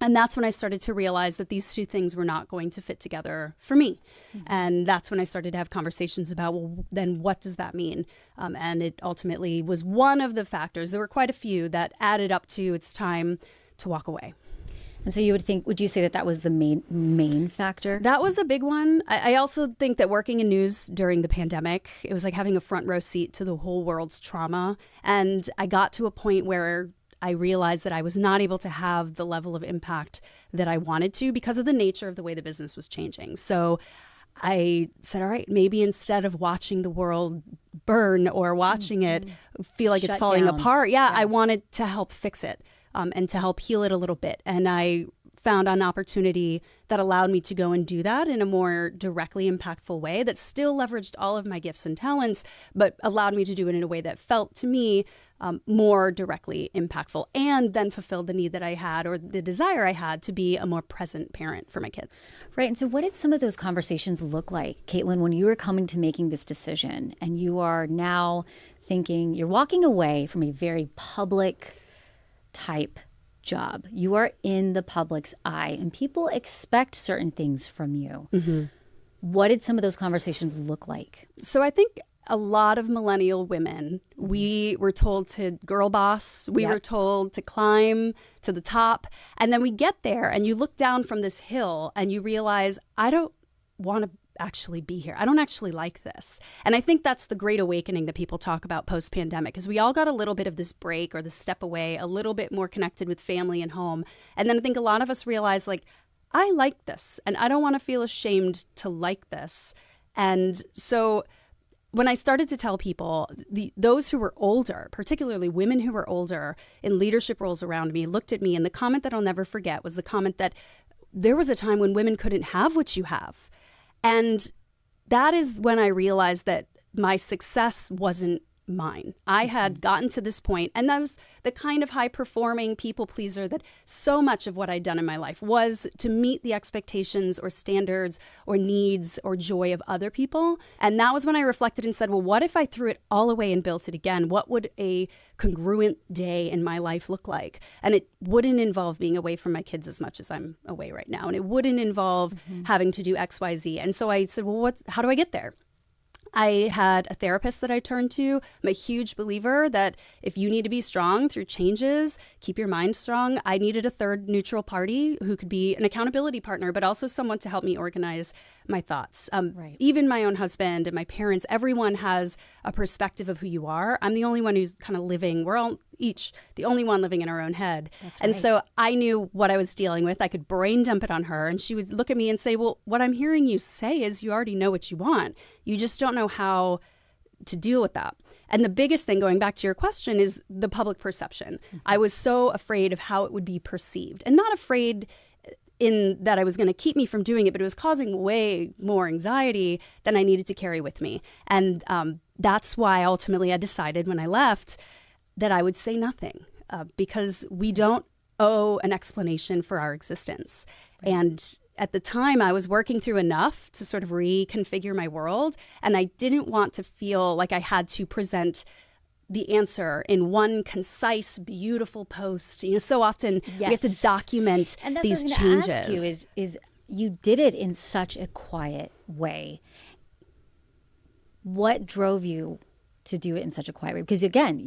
And that's when I started to realize that these two things were not going to fit together for me. Mm-hmm. And that's when I started to have conversations about, well, then what does that mean? And it ultimately was one of the factors. There were quite a few that added up to it's time to walk away. And so would you say that was the main factor? That was a big one. I also think that working in news during the pandemic, it was like having a front row seat to the whole world's trauma. And I got to a point where I realized that I was not able to have the level of impact that I wanted to because of the nature of the way the business was changing. So I said, all right, maybe instead of watching the world burn or watching it feel like it's falling apart, I wanted to help fix it and to help heal it a little bit. And I found an opportunity that allowed me to go and do that in a more directly impactful way that still leveraged all of my gifts and talents, but allowed me to do it in a way that felt to me more directly impactful, and then fulfilled the need that I had or the desire I had to be a more present parent for my kids. Right. And so what did some of those conversations look like, Kaitlin, when you were coming to making this decision and you are now thinking you're walking away from a very public type job? You are in the public's eye and people expect certain things from you. Mm-hmm. What did some of those conversations look like? So I think a lot of millennial women, we were told to girl boss. We were told to climb to the top. And then we get there and you look down from this hill and you realize, I don't want to actually be here. I don't actually like this. And I think that's the great awakening that people talk about post-pandemic, is we all got a little bit of this break or this step away, a little bit more connected with family and home. And then I think a lot of us realize, I like this and I don't want to feel ashamed to like this. And so when I started to tell people, those who were older, particularly women who were older in leadership roles around me, looked at me, and the comment that I'll never forget was the comment that there was a time when women couldn't have what you have. And that is when I realized that my success wasn't mine. I had gotten to this point, and that was the kind of high-performing people pleaser that so much of what I'd done in my life was to meet the expectations or standards or needs or joy of other people. And that was when I reflected and said, well, what if I threw it all away and built it again? What would a congruent day in my life look like? And it wouldn't involve being away from my kids as much as I'm away right now. And it wouldn't involve having to do X, Y, Z. And so I said, well, how do I get there? I had a therapist that I turned to. I'm a huge believer that if you need to be strong through changes, keep your mind strong. I needed a third neutral party who could be an accountability partner, but also someone to help me organize my thoughts. Right. Even my own husband and my parents, everyone has a perspective of who you are. I'm the only one who's kind of living. We're all each the only one living in our own head. That's right. And so I knew what I was dealing with. I could brain dump it on her, and she would look at me and say, well, what I'm hearing you say is you already know what you want. You just don't know how to deal with that. And the biggest thing, going back to your question, is the public perception. Mm-hmm. I was so afraid of how it would be perceived, and not afraid in that I was going to keep me from doing it, but it was causing way more anxiety than I needed to carry with me. And that's why ultimately I decided when I left that I would say nothing. because we don't owe an explanation for our existence. Right. And at the time, I was working through enough to sort of reconfigure my world, and I didn't want to feel like I had to present the answer in one concise, beautiful post. You know, so often we have to document and that's these what I was changes. gonna ask you is you did it in such a quiet way. What drove you to do it in such a quiet way? Because again,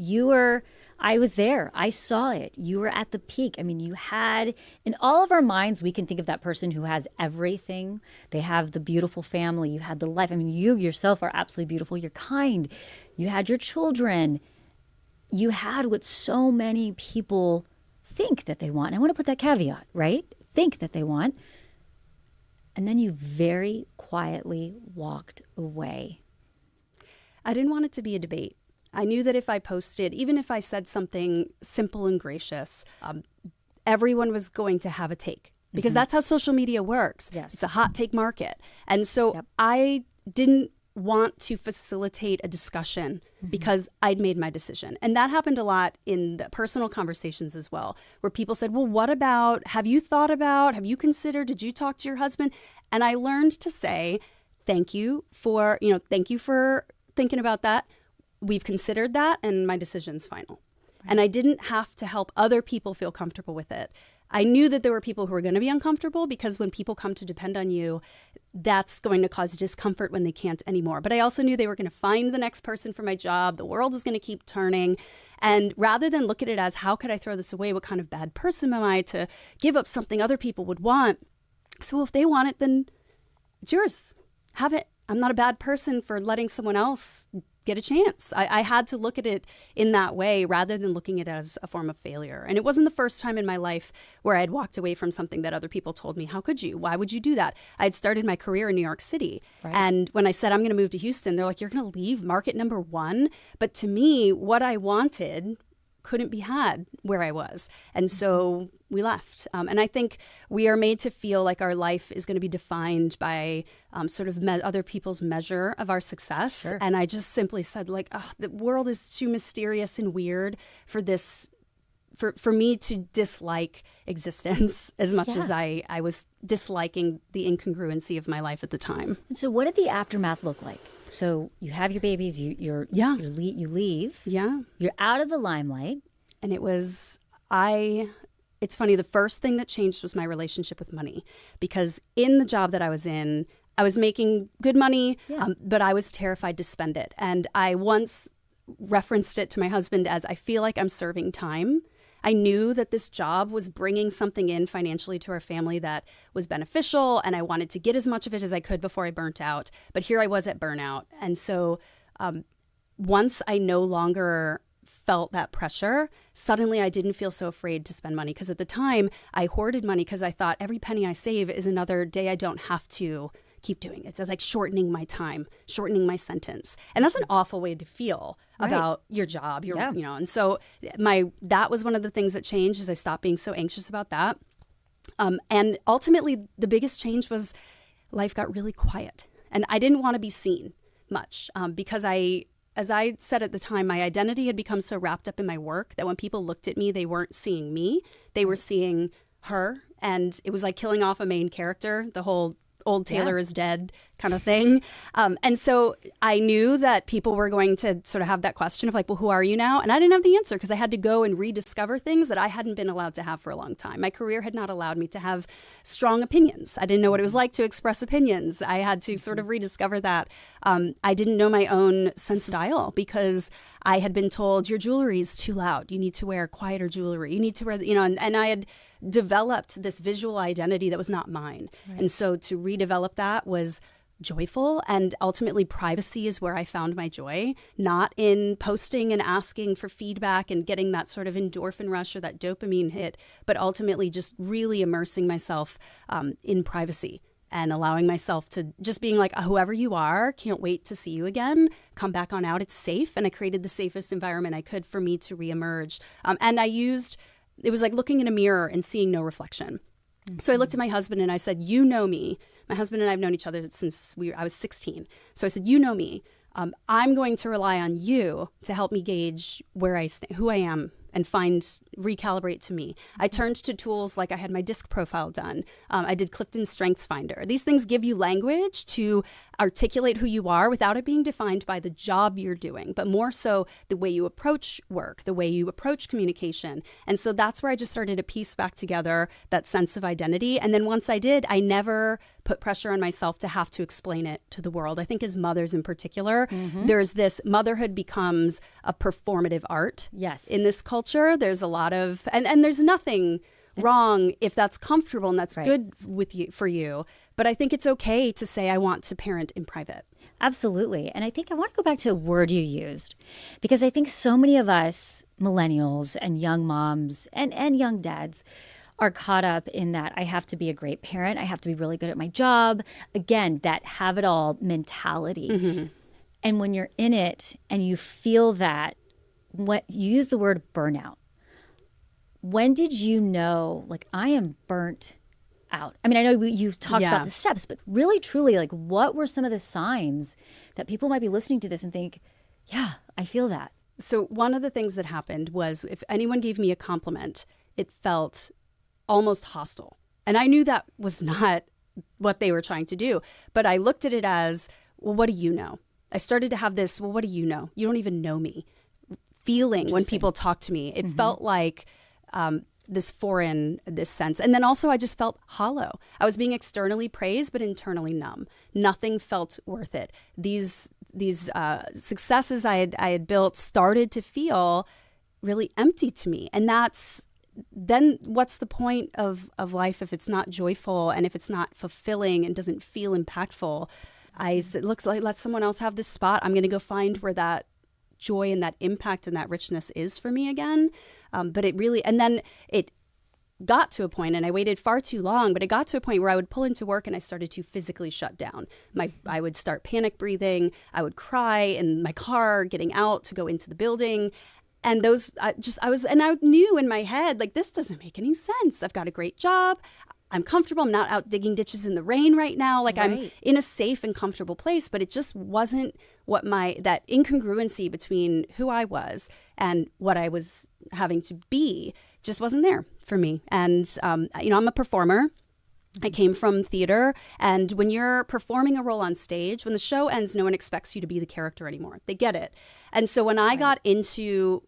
I was there. I saw it. You were at the peak. I mean, you had, in all of our minds, we can think of that person who has everything. They have the beautiful family. You had the life. I mean, you yourself are absolutely beautiful. You're kind. You had your children. You had what so many people think that they want. And I want to put that caveat, right? Think that they want. And then you very quietly walked away. I didn't want it to be a debate. I knew that if I posted, even if I said something simple and gracious, everyone was going to have a take, because that's how social media works. Yes. It's a hot take market. And so I didn't want to facilitate a discussion because I'd made my decision. And that happened a lot in the personal conversations as well, where people said, well, what about, have you thought about, have you considered, did you talk to your husband? And I learned to say, thank you for thinking about that. We've considered that, and my decision's final. Right. And I didn't have to help other people feel comfortable with it. I knew that there were people who were going to be uncomfortable, because when people come to depend on you, that's going to cause discomfort when they can't anymore. But I also knew they were going to find the next person for my job. The world was going to keep turning. And rather than look at it as, how could I throw this away? What kind of bad person am I to give up something other people would want? So if they want it, then it's yours. Have it. I'm not a bad person for letting someone else get a chance. I had to look at it in that way rather than looking at it as a form of failure. And it wasn't the first time in my life where I had walked away from something that other people told me, how could you? Why would you do that? I had started my career in New York City. Right. And when I said, I'm going to move to Houston, they're like, you're going to leave market number one? But to me, what I wanted couldn't be had where I was. And so we left. And I think we are made to feel like our life is going to be defined by sort of other people's measure of our success. Sure. And I just simply said, like, the world is too mysterious and weird for this, for me to dislike existence as much as I was disliking the incongruency of my life at the time. And so what did the aftermath look like? So you have your babies, you leave. Yeah. You're out of the limelight. And it was, it's funny, the first thing that changed was my relationship with money. Because in the job that I was in, I was making good money, but I was terrified to spend it. And I once referenced it to my husband as, I feel like I'm serving time. I knew that this job was bringing something in financially to our family that was beneficial, and I wanted to get as much of it as I could before I burnt out. But here I was at burnout. And so once I no longer felt that pressure, suddenly I didn't feel so afraid to spend money. Because at the time, I hoarded money because I thought every penny I save is another day I don't have to keep doing it. So it's like shortening my time, shortening my sentence. And that's an awful way to feel about your job, and so that was one of the things that changed, is I stopped being so anxious about that. And ultimately the biggest change was life got really quiet, and I didn't want to be seen much because as I said at the time, my identity had become so wrapped up in my work that when people looked at me, they weren't seeing me, they were seeing her. And it was like killing off a main character, the whole old Taylor is dead kind of thing. And so I knew that people were going to sort of have that question of like, well, who are you now? And I didn't have the answer because I had to go and rediscover things that I hadn't been allowed to have for a long time. My career had not allowed me to have strong opinions. I didn't know what it was like to express opinions. I had to sort of rediscover that. I didn't know my own sense of style because I had been told your jewelry is too loud. You need to wear quieter jewelry. You need to wear, and I had developed this visual identity that was not mine. Right. And so to redevelop that was joyful, and ultimately privacy is where I found my joy, not in posting and asking for feedback and getting that sort of endorphin rush or that dopamine hit, but ultimately just really immersing myself in privacy and allowing myself to just being like, whoever you are, can't wait to see you again, come back on out, it's safe. And I created the safest environment I could for me to reemerge. And it was like looking in a mirror and seeing no reflection. Mm-hmm. So I looked at my husband and I said, you know me. My husband and I have known each other since I was 16. So I said, you know me. I'm going to rely on you to help me gauge who I am and recalibrate to me. I turned to tools like I had my disc profile done. I did Clifton Strengths Finder. These things give you language to articulate who you are without it being defined by the job you're doing, but more so the way you approach work, the way you approach communication. And so that's where I just started to piece back together that sense of identity. And then once I did, I never put pressure on myself to have to explain it to the world. I think as mothers in particular, there's this motherhood becomes a performative art. Yes. In this culture, there's a lot of, and there's nothing wrong if that's comfortable and that's good for you. But I think it's okay to say, I want to parent in private. Absolutely. And I think I want to go back to a word you used, because I think so many of us millennials and young moms and young dads are caught up in that I have to be a great parent. I have to be really good at my job. Again, that have it all mentality. And when you're in it and you feel that, what you use the word burnout. When did you know, like, I am burnt out? I mean, I know you've talked about the steps, but really, truly, like, what were some of the signs that people might be listening to this and think, yeah, I feel that? So one of the things that happened was if anyone gave me a compliment, it felt almost hostile. And I knew that was not what they were trying to do. But I looked at it as, well, what do you know? I started to have this, well, what do you know? You don't even know me. Feeling when people talk to me. It felt like this sense. And then also I just felt hollow. I was being externally praised, but internally numb. Nothing felt worth it. These successes I had built started to feel really empty to me. And then what's the point of life if it's not joyful and if it's not fulfilling and doesn't feel impactful? I said, looks like let someone else have this spot. I'm going to go find where that joy and that impact and that richness is for me again. But it really, and then it got to a point, and I waited far too long, but it got to a point where I would pull into work and I started to physically shut down. I would start panic breathing. I would cry in my car, getting out to go into the building. And I knew in my head, like, this doesn't make any sense. I've got a great job. I'm comfortable. I'm not out digging ditches in the rain right now. Like, I'm in a safe and comfortable place, but it just wasn't what that incongruency between who I was and what I was having to be just wasn't there for me. And, I'm a performer. I came from theater, and when you're performing a role on stage, when the show ends, no one expects you to be the character anymore. They get it. And so when I got into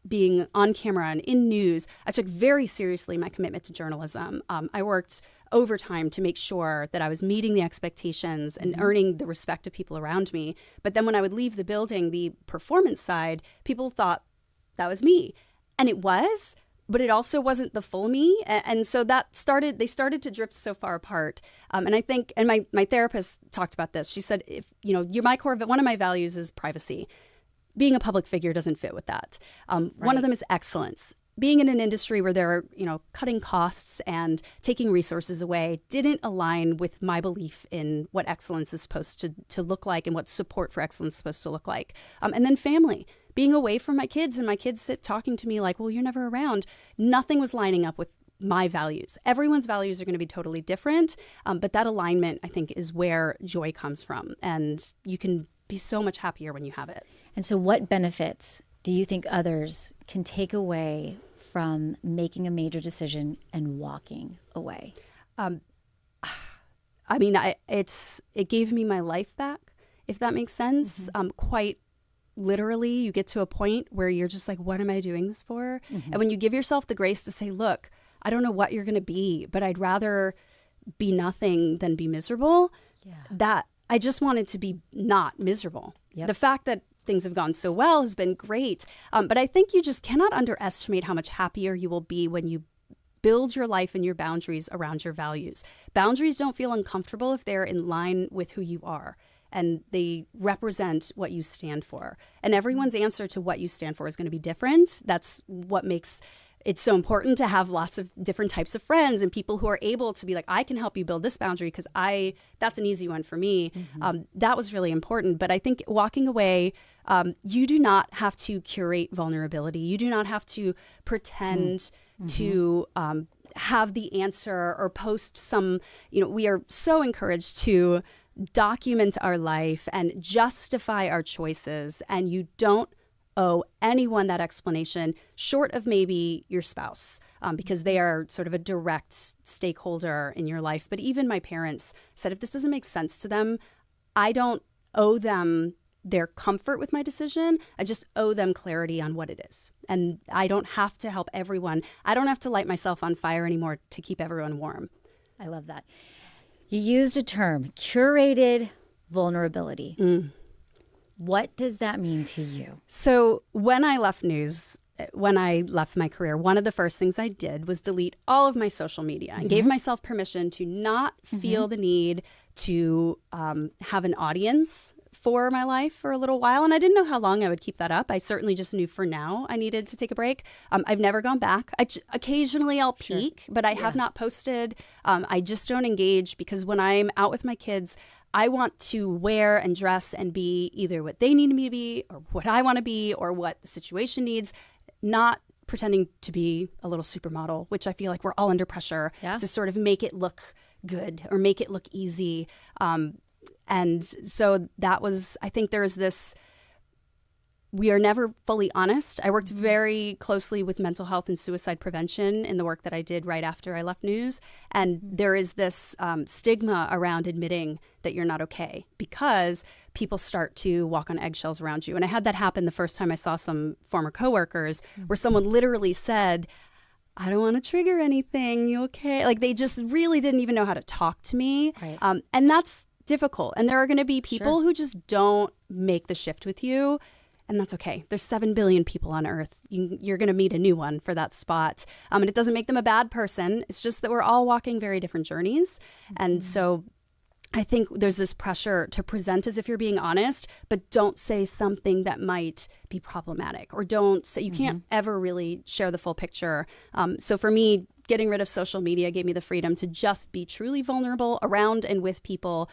being on camera and in news, I took very seriously my commitment to journalism. I worked overtime to make sure that I was meeting the expectations and earning the respect of people around me. But then when I would leave the building, the performance side, people thought that was me. And it was, but it also wasn't the full me. And so they started to drift so far apart. And I think, and my therapist talked about this. She said, one of my values is privacy. Being a public figure doesn't fit with that. One of them is excellence. Being in an industry where they're, cutting costs and taking resources away didn't align with my belief in what excellence is supposed to look like and what support for excellence is supposed to look like. And then family. Being away from my kids, and my kids sit talking to me like, well, you're never around. Nothing was lining up with my values. Everyone's values are going to be totally different. But that alignment, I think, is where joy comes from. And you can be so much happier when you have it. And so what benefits do you think others can take away from making a major decision and walking away? It gave me my life back, if that makes sense. Quite literally, you get to a point where you're just like, what am I doing this for? And when you give yourself the grace to say, look, I don't know what you're going to be, but I'd rather be nothing than be miserable. That I just wanted to be not miserable. The fact that things have gone so well has been great. But I think you just cannot underestimate how much happier you will be when you build your life and your boundaries around your values. Boundaries don't feel uncomfortable if they're in line with who you are and they represent what you stand for. And everyone's answer to what you stand for is going to be different. That's what makes it's so important to have lots of different types of friends and people who are able to be like, I can help you build this boundary because that's an easy one for me. That was really important. But I think walking away, you do not have to curate vulnerability. You do not have to pretend to have the answer or post some, we are so encouraged to document our life and justify our choices, and you don't owe anyone that explanation, short of maybe your spouse, because they are sort of a direct stakeholder in your life. But even my parents said, if this doesn't make sense to them, I don't owe them their comfort with my decision. I just owe them clarity on what it is. And I don't have to help everyone. I don't have to light myself on fire anymore to keep everyone warm. I love that. You used a term, curated vulnerability. What does that mean to you? So when I left news, when I left my career, one of the first things I did was delete all of my social media and gave myself permission to not feel the need to have an audience for my life for a little while. And I didn't know how long I would keep that up. I certainly just knew for now I needed to take a break. I've never gone back. Occasionally I'll peek, but I have not posted. I just don't engage because when I'm out with my kids, I want to wear and dress and be either what they need me to be or what I want to be or what the situation needs, not pretending to be a little supermodel, which I feel like we're all under pressure to sort of make it look good or make it look easy. And so that was, I think there's this, we are never fully honest. I worked very closely with mental health and suicide prevention in the work that I did right after I left news. And there is this stigma around admitting that you're not okay because people start to walk on eggshells around you. And I had that happen the first time I saw some former coworkers where someone literally said, I don't want to trigger anything. You okay? Like they just really didn't even know how to talk to me. Right. And that's difficult. And there are going to be people who just don't make the shift with you. And that's okay. There's 7 billion people on Earth. You're going to meet a new one for that spot. And it doesn't make them a bad person. It's just that we're all walking very different journeys. And so I think there's this pressure to present as if you're being honest, but don't say something that might be problematic or don't say, you can't ever really share the full picture. So for me, getting rid of social media gave me the freedom to just be truly vulnerable around and with people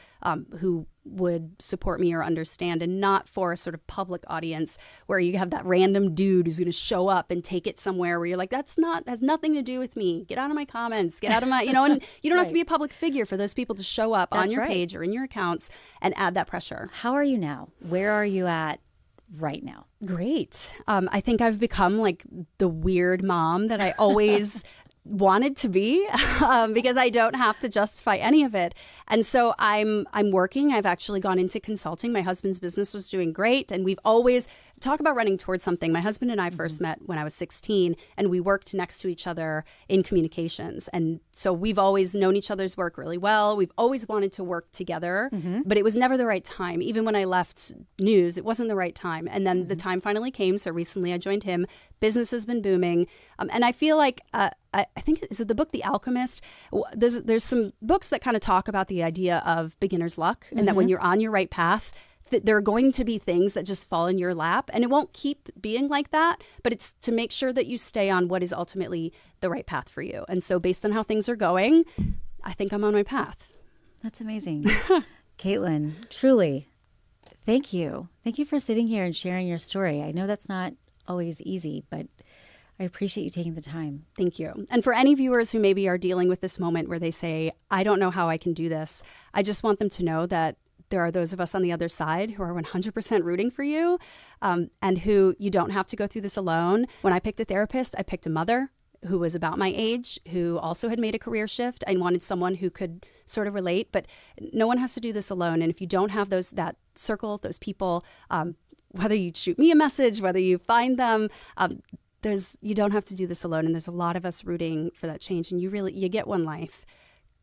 who would support me or understand, and not for a sort of public audience where you have that random dude who's going to show up and take it somewhere where you're like, has nothing to do with me. Get out of my comments, get out of my, and you don't have to be a public figure for those people to show up on your page or in your accounts and add that pressure. How are you now? Where are you at right now? Great. I think I've become like the weird mom that I always wanted to be because I don't have to justify any of it. And so I'm working. I've actually gone into consulting. My husband's business was doing great. And we've always talk about running towards something. My husband and I first met when I was 16, and we worked next to each other in communications. And so we've always known each other's work really well. We've always wanted to work together, but it was never the right time. Even when I left news, it wasn't the right time. And then the time finally came. So recently I joined him. Business has been booming. And I feel like, I think, is it the book The Alchemist? There's some books that kind of talk about the idea of beginner's luck, and that when you're on your right path, there are going to be things that just fall in your lap, and it won't keep being like that, but it's to make sure that you stay on what is ultimately the right path for you. And so based on how things are going, I think I'm on my path. That's amazing. Kaitlin, truly, thank you. Thank you for sitting here and sharing your story. I know that's not always easy, but I appreciate you taking the time. Thank you. And for any viewers who maybe are dealing with this moment where they say, I don't know how I can do this, I just want them to know that there are those of us on the other side who are 100% rooting for you, and who you don't have to go through this alone. When I picked a therapist, I picked a mother who was about my age, who also had made a career shift. I wanted someone who could sort of relate, but no one has to do this alone. And if you don't have that circle, those people, whether you shoot me a message, whether you find them, you don't have to do this alone. And there's a lot of us rooting for that change. And you get one life.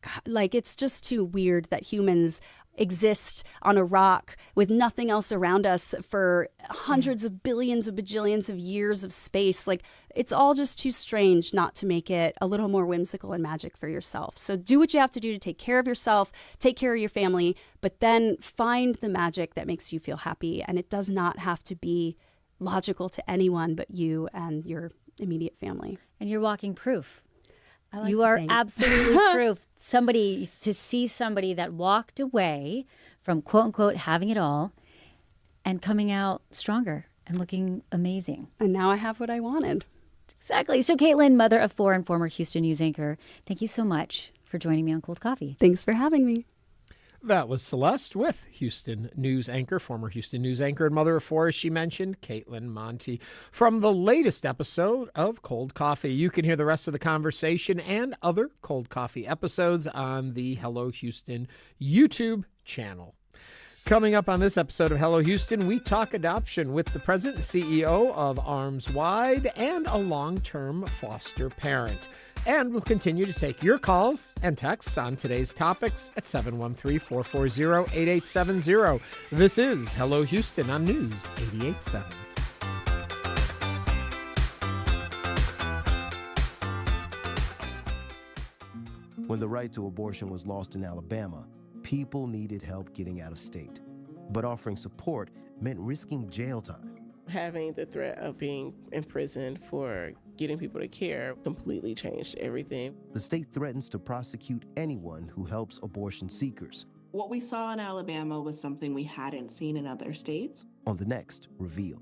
God, like, it's just too weird that humans exist on a rock with nothing else around us for hundreds of billions of bajillions of years of space. Like, it's all just too strange not to make it a little more whimsical and magic for yourself. So do what you have to do to take care of yourself, take care of your family, but then find the magic that makes you feel happy. And it does not have to be logical to anyone but you and your immediate family. And you're walking proof. You are absolutely proof. To see somebody that walked away from quote unquote having it all and coming out stronger and looking amazing. And now I have what I wanted. Exactly. So Kaitlin, mother of 4 and former Houston news anchor, thank you so much for joining me on Cold Coffee. Thanks for having me. That was Celeste with Houston News anchor, former Houston News anchor and mother of four, as she mentioned, Kaitlin Monte, from the latest episode of Cold Coffee. You can hear the rest of the conversation and other Cold Coffee episodes on the Hello Houston YouTube channel. Coming up on this episode of Hello Houston, we talk adoption with the president and CEO of Arms Wide and a long-term foster parent. And we'll continue to take your calls and texts on today's topics at 713-440-8870. This is Hello Houston on News 88.7. When the right to abortion was lost in Alabama, people needed help getting out of state. But offering support meant risking jail time. Having the threat of being imprisoned for getting people to care completely changed everything. The state threatens to prosecute anyone who helps abortion seekers. What we saw in Alabama was something we hadn't seen in other states. On the next Reveal.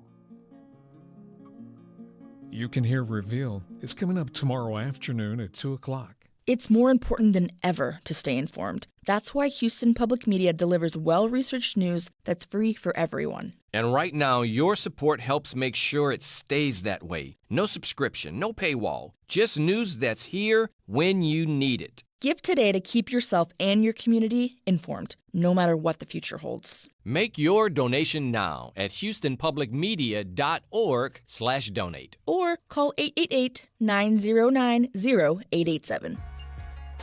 You Can Hear Reveal is coming up tomorrow afternoon at 2 o'clock. It's more important than ever to stay informed. That's why Houston Public Media delivers well-researched news that's free for everyone. And right now, your support helps make sure it stays that way. No subscription, no paywall, just news that's here when you need it. Give today to keep yourself and your community informed, no matter what the future holds. Make your donation now at houstonpublicmedia.org/donate. Or call 888-909-0887.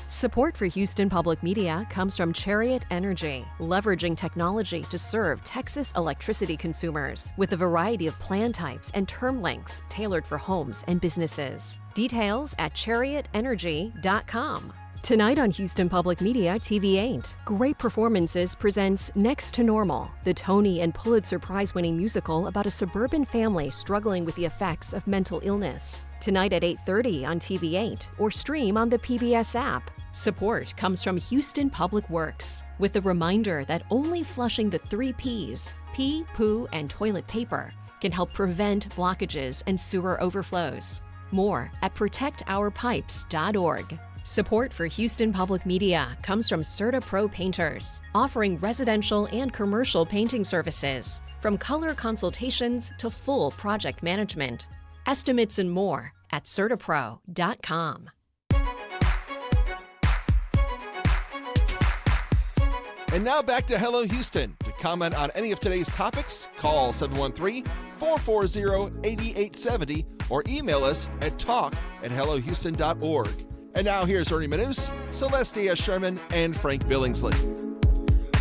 Support for Houston Public Media comes from Chariot Energy, leveraging technology to serve Texas electricity consumers with a variety of plan types and term lengths tailored for homes and businesses. Details at chariotenergy.com. Tonight on Houston Public Media TV8, Great Performances presents Next to Normal, the Tony and Pulitzer Prize winning musical about a suburban family struggling with the effects of mental illness. Tonight at 8:30 on TV8 or stream on the PBS app. Support comes from Houston Public Works with a reminder that only flushing the 3 Ps, pee, poo, and toilet paper, can help prevent blockages and sewer overflows. More at protectourpipes.org. Support for Houston Public Media comes from Certa Pro Painters, offering residential and commercial painting services, from color consultations to full project management. Estimates and more at certapro.com. And now back to Hello Houston. To comment on any of today's topics, call 713-440-8870 or email us at talk@hellohouston.org. And now here's Ernie Manous, Celeste Díaz Schurman, and Frank Billingsley.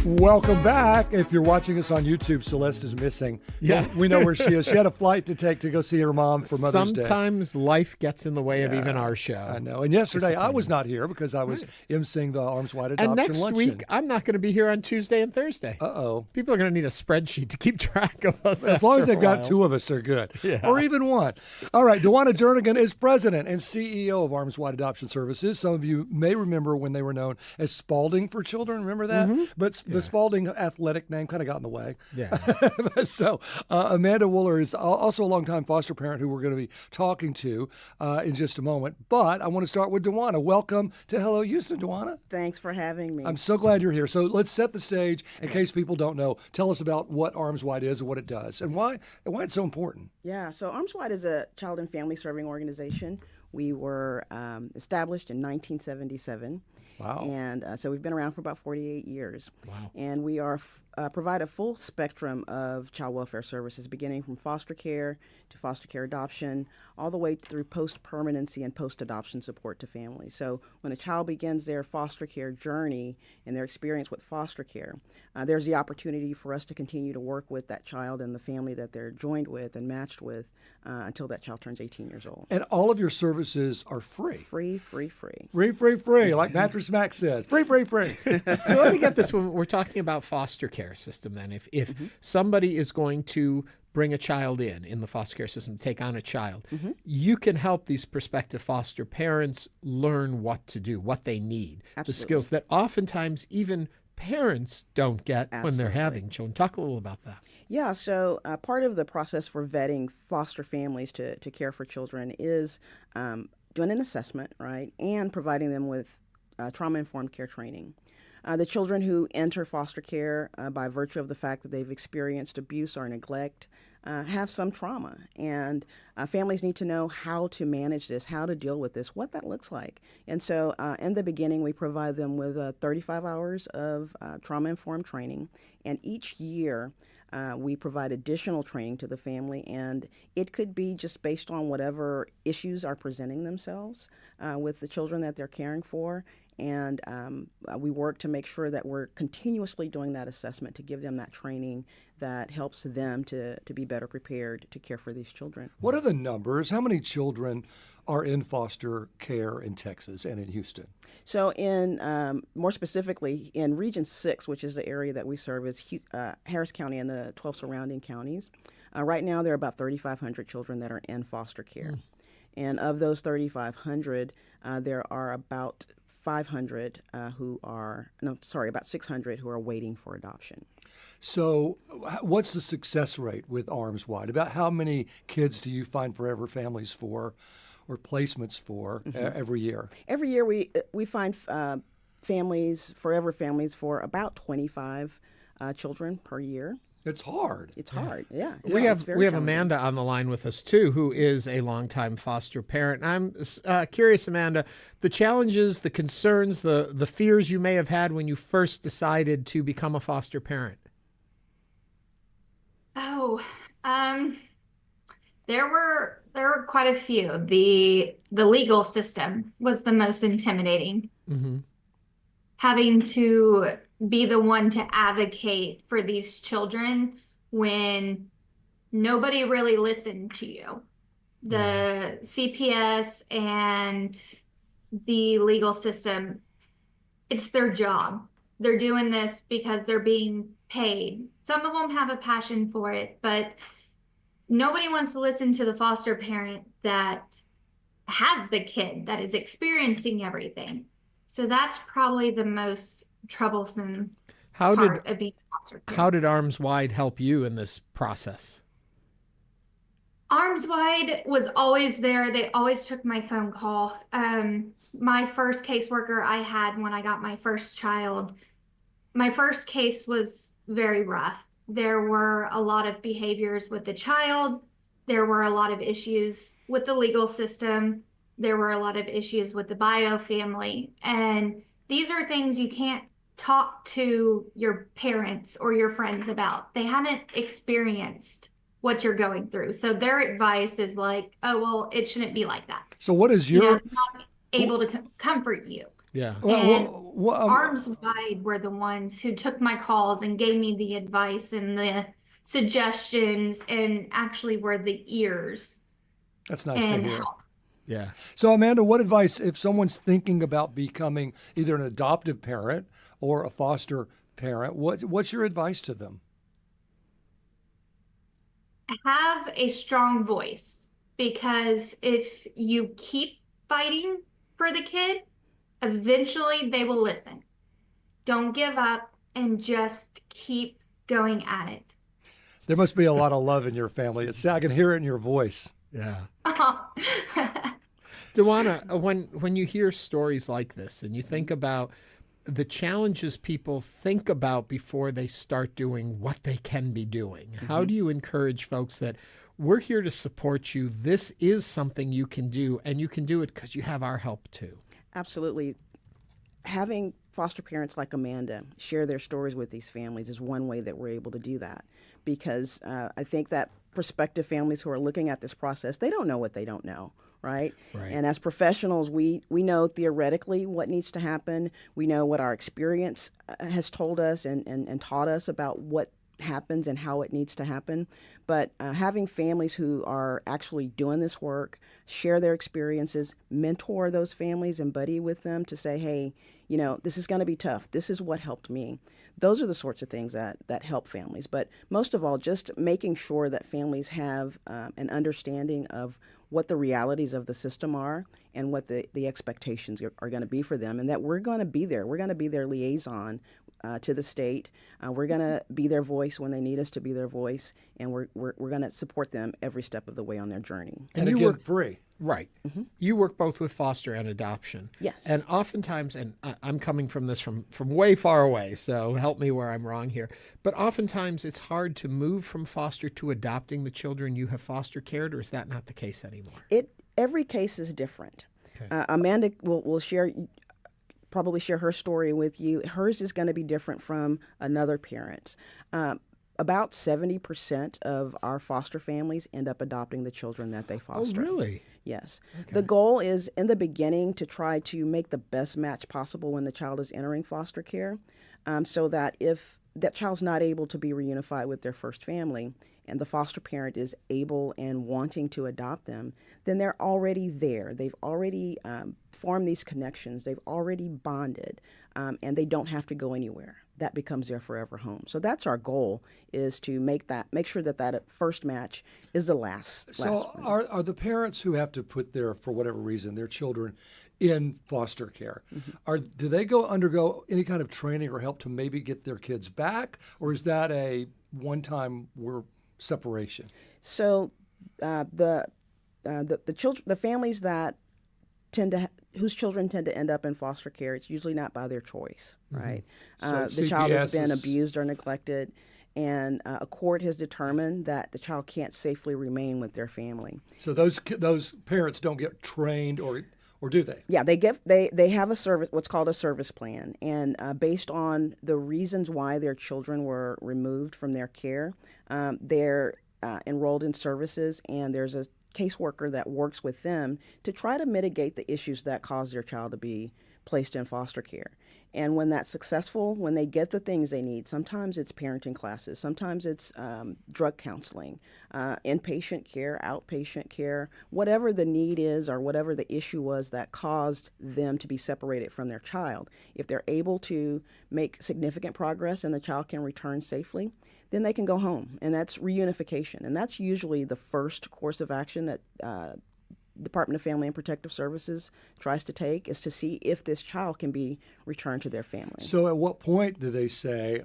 Welcome back. If you're watching us on YouTube, Celeste is missing. Yeah. We know where she is. She had a flight to take to go see her mom for Mother's Day. Sometimes life gets in the way of even our show. I know. And yesterday I was not here because I was emceeing the Arms Wide Adoption Luncheon. And next week, I'm not going to be here on Tuesday and Thursday. Uh-oh. People are going to need a spreadsheet to keep track of us. As long as they've got 2 of us, they're good. Yeah. Or even 1. All right. DeJuana Jernigan is president and CEO of Arms Wide Adoption Services. Some of you may remember when they were known as Spalding for Children. Remember that? Mm-hmm. But the Spalding athletic name kind of got in the way. Yeah. So Amanda Woolery is also a longtime foster parent who we're going to be talking to in just a moment. But I want to start with DeJuana. Welcome to Hello Houston, DeJuana. Thanks for having me. I'm so glad you're here. So let's set the stage in case people don't know. Tell us about what Arms Wide is and what it does and why it's so important. Yeah, so Arms Wide is a child and family serving organization. We were established in 1977. Wow. And so we've been around for about 48 years. Wow. And we are provide a full spectrum of child welfare services, beginning from foster care to foster care adoption, all the way through post-permanency and post-adoption support to families. So when a child begins their foster care journey and their experience with foster care, there's the opportunity for us to continue to work with that child and the family that they're joined with and matched with until that child turns 18 years old. And all of your services are free. Free. Free, like Mattress Mac says. Free. So let me get this when we're talking about foster care system then. If somebody is going to bring a child in the foster care system, take on a child, you can help these prospective foster parents learn what to do, what they need, Absolutely. the skills that oftentimes even parents don't get when they're having children. Talk a little about that. Yeah, so part of the process for vetting foster families to care for children is doing an assessment, right, and providing them with trauma-informed care training. The children who enter foster care by virtue of the fact that they've experienced abuse or neglect have some trauma, and families need to know how to manage this, how to deal with this, what that looks like. And so in the beginning, we provide them with 35 hours of trauma-informed training, and each year we provide additional training to the family, and it could be just based on whatever issues are presenting themselves with the children that they're caring for. And we work to make sure that we're continuously doing that assessment to give them that training that helps them to be better prepared to care for these children. What are the numbers? How many children are in foster care in Texas and in Houston? So in more specifically in Region 6, which is the area that we serve, is Harris County and the 12 surrounding counties. Right now there are about 3,500 children that are in foster care. And of those 3,500, there are about 600 who are waiting for adoption. So what's the success rate with Arms Wide? About how many kids do you find forever families for or placements for every year? Every year we find forever families for about 25 children per year. It's hard. It's hard, yeah. We have Amanda on the line with us, too, who is a longtime foster parent. I'm curious, Amanda, the challenges, the concerns, the fears you may have had when you first decided to become a foster parent. There were quite a few. The legal system was the most intimidating. Mm-hmm. Having to be the one to advocate for these children when nobody really listened to you. The CPS and the legal system, it's their job. They're doing this because they're being paid. Some of them have a passion for it, but nobody wants to listen to the foster parent that has the kid that is experiencing everything. So that's probably the most troublesome part of being foster care. How did Arms Wide help you in this process? Arms Wide was always there. They always took my phone call. My first caseworker I had when I got my first child, my first case was very rough. There were a lot of behaviors with the child. There were a lot of issues with the legal system. There were a lot of issues with the bio family. And these are things you can't talk to your parents or your friends about. They haven't experienced what you're going through. So their advice is like, oh, well, it shouldn't be like that. So what is your... not able to comfort you. Yeah. And Arms Wide were the ones who took my calls and gave me the advice and the suggestions and actually were the ears. That's nice to hear. Help. Yeah. So Amanda, what advice, if someone's thinking about becoming either an adoptive parent or a foster parent, what's your advice to them? Have a strong voice, because if you keep fighting for the kid, eventually they will listen. Don't give up and just keep going at it. There must be a lot of love in your family. I can hear it in your voice. Yeah. DeJuana, when you hear stories like this and you think about the challenges people think about before they start doing what they can be doing, how do you encourage folks that we're here to support you? This is something you can do, and you can do it because you have our help too. Absolutely. Having foster parents like Amanda share their stories with these families is one way that we're able to do that, because I think that prospective families who are looking at this process, they don't know what they don't know, right? And as professionals, we know theoretically what needs to happen. We know what our experience has told us and taught us about what happens and how it needs to happen. But having families who are actually doing this work, share their experiences, mentor those families and buddy with them to say, hey, this is going to be tough. This is what helped me. Those are the sorts of things that help families. But most of all, just making sure that families have an understanding of what the realities of the system are and what the expectations are going to be for them, and that we're going to be there. We're going to be their liaison to the state. We're going to be their voice when they need us to be their voice, and we're going to support them every step of the way on their journey. And you work free. Right. You work both with foster and adoption. Yes. And oftentimes, and I'm coming from this from way far away, so help me where I'm wrong here, but oftentimes it's hard to move from foster to adopting the children you have foster cared, or is that not the case anymore? Every case is different. Okay. Amanda will probably share her story with you. Hers is going to be different from another parent's. About 70% of our foster families end up adopting the children that they foster. Oh, really? Yes. Okay. The goal is in the beginning to try to make the best match possible when the child is entering foster care, so that if that child's not able to be reunified with their first family and the foster parent is able and wanting to adopt them, then they're already there. They've already formed these connections. They've already bonded, and they don't have to go anywhere. That becomes their forever home. So that's our goal, is to make sure that first match is the last. So are the parents who have to put for whatever reason, their children in foster care, do they undergo any kind of training or help to maybe get their kids back, or is that a one-time separation? So the families that whose children tend to end up in foster care, it's usually not by their choice, right? The child has been abused or neglected, and a court has determined that the child can't safely remain with their family. So those parents don't get trained, or do they? Yeah, they have what's called a service plan, and based on the reasons why their children were removed from their care, they're enrolled in services, and there's a caseworker that works with them to try to mitigate the issues that cause their child to be placed in foster care. And when that's successful, when they get the things they need, sometimes it's parenting classes, sometimes it's drug counseling, inpatient care, outpatient care, whatever the need is or whatever the issue was that caused them to be separated from their child. If they're able to make significant progress and the child can return safely, then they can go home, and that's reunification. And that's usually the first course of action that Department of Family and Protective Services tries to take, is to see if this child can be returned to their family. So at what point do they say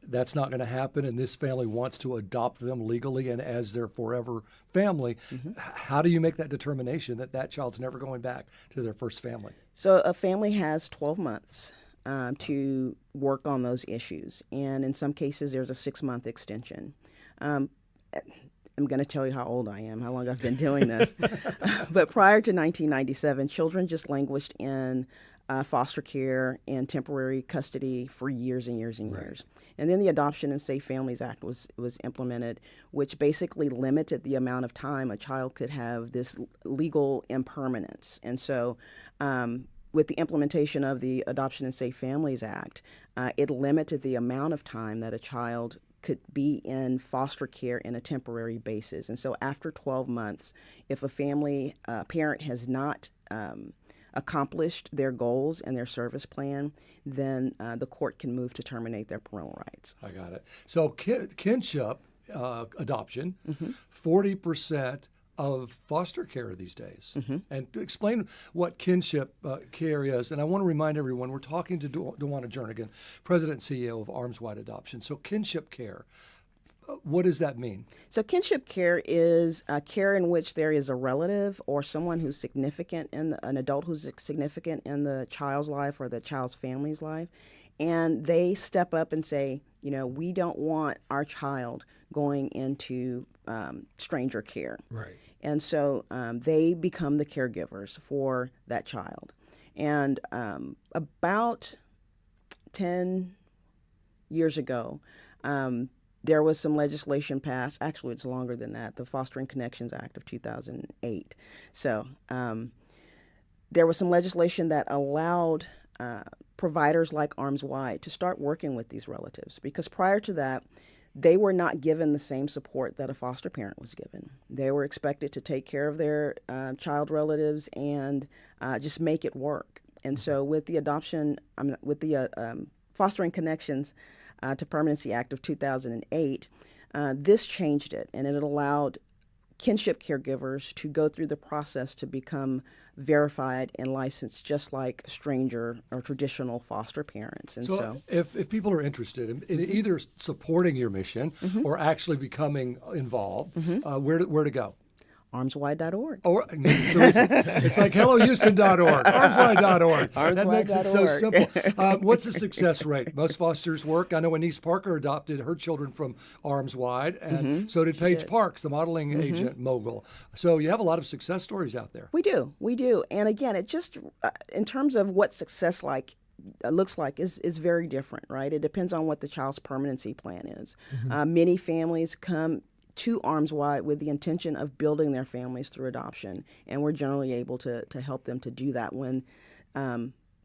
that's not going to happen and this family wants to adopt them legally and as their forever family? How do you make that determination that that child's never going back to their first family? So a family has 12 months to work on those issues. And in some cases, there's a 6-month extension. I'm going to tell you how old I am, how long I've been doing this. But prior to 1997, children just languished in foster care and temporary custody for years and years and years. And then the Adoption and Safe Families Act was implemented, which basically limited the amount of time a child could have this legal impermanence. And so with the implementation of the Adoption and Safe Families Act, it limited the amount of time that a child could be in foster care in a temporary basis. And so after 12 months, if a family parent has not accomplished their goals and their service plan, then the court can move to terminate their parental rights. I got it. So kinship adoption, 40% of foster care these days. And to explain what kinship care is, and I want to remind everyone, we're talking to DeJuana Jernigan, President and CEO of Arms Wide Adoption. So kinship care, what does that mean? So kinship care is care in which there is a relative or someone who's significant, an adult who's significant in the child's life or the child's family's life, and they step up and say, we don't want our child going into stranger care. Right. And so they become the caregivers for that child. And about 10 years ago, there was some legislation passed. Actually, it's longer than that, the Fostering Connections Act of 2008. So there was some legislation that allowed providers like Arms Wide to start working with these relatives, because prior to that, they were not given the same support that a foster parent was given. They were expected to take care of their child relatives and just make it work. And so with the Fostering Connections to Permanency Act of 2008, this changed it, and it allowed kinship caregivers to go through the process to become verified and licensed, just like stranger or traditional foster parents. And so if people are interested in either supporting your mission or actually becoming involved, where to go? armswide.org. Or it's like hellohouston.org, armswide.org. That makes it so simple. What's the success rate? Most fosters work. I know Anise Parker adopted her children from Arms Wide, and so did Paige Parks, the modeling agent mogul. So you have a lot of success stories out there. We do. And again, it just, in terms of what success looks like is very different, right? It depends on what the child's permanency plan is. Many families come to Arms Wide with the intention of building their families through adoption, and we're generally able to help them to do that when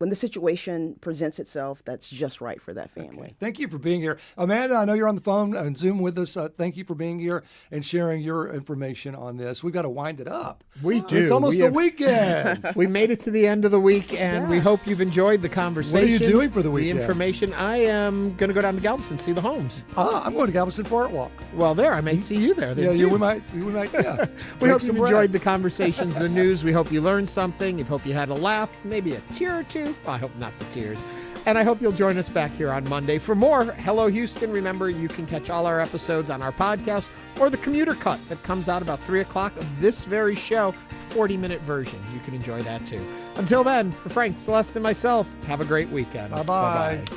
the situation presents itself that's just right for that family. Okay. Thank you for being here. Amanda, I know you're on the phone and Zoom with us. Thank you for being here and sharing your information on this. We've got to wind it up. We do. It's almost the weekend. We made it to the end of the week, and we hope you've enjoyed the conversation. What are you doing for the weekend? The information. I am going to go down to Galveston, see the homes. I'm going to Galveston for Art Walk. Well, there. I may see you there then, too. We might, yeah. We hope you've enjoyed the conversations, the news. We hope you learned something. We hope you had a laugh, maybe a tear or two. I hope not the tears. And I hope you'll join us back here on Monday for more Hello Houston. Remember, you can catch all our episodes on our podcast or the commuter cut that comes out about 3 o'clock of this very show, 40-minute version. You can enjoy that too. Until then, for Frank, Celeste, and myself, have a great weekend. Bye-bye. Bye-bye.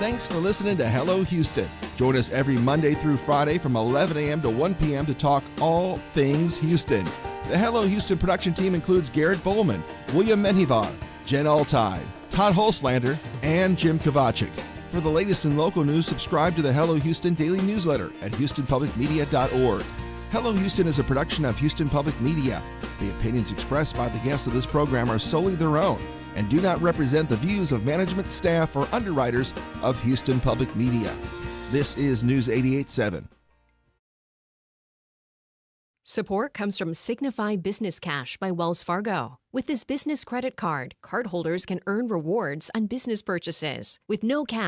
Thanks for listening to Hello Houston. Join us every Monday through Friday from 11 a.m. to 1 p.m. to talk all things Houston. The Hello Houston production team includes Garrett Bowman, William Menjivar, Jen Altide, Todd Holslander, and Jim Kovacic. For the latest in local news, subscribe to the Hello Houston daily newsletter at HoustonPublicMedia.org. Hello Houston is a production of Houston Public Media. The opinions expressed by the guests of this program are solely their own and do not represent the views of management, staff, or underwriters of Houston Public Media. This is News 88.7. Support comes from Signify Business Cash by Wells Fargo. With this business credit card, cardholders can earn rewards on business purchases with no cash.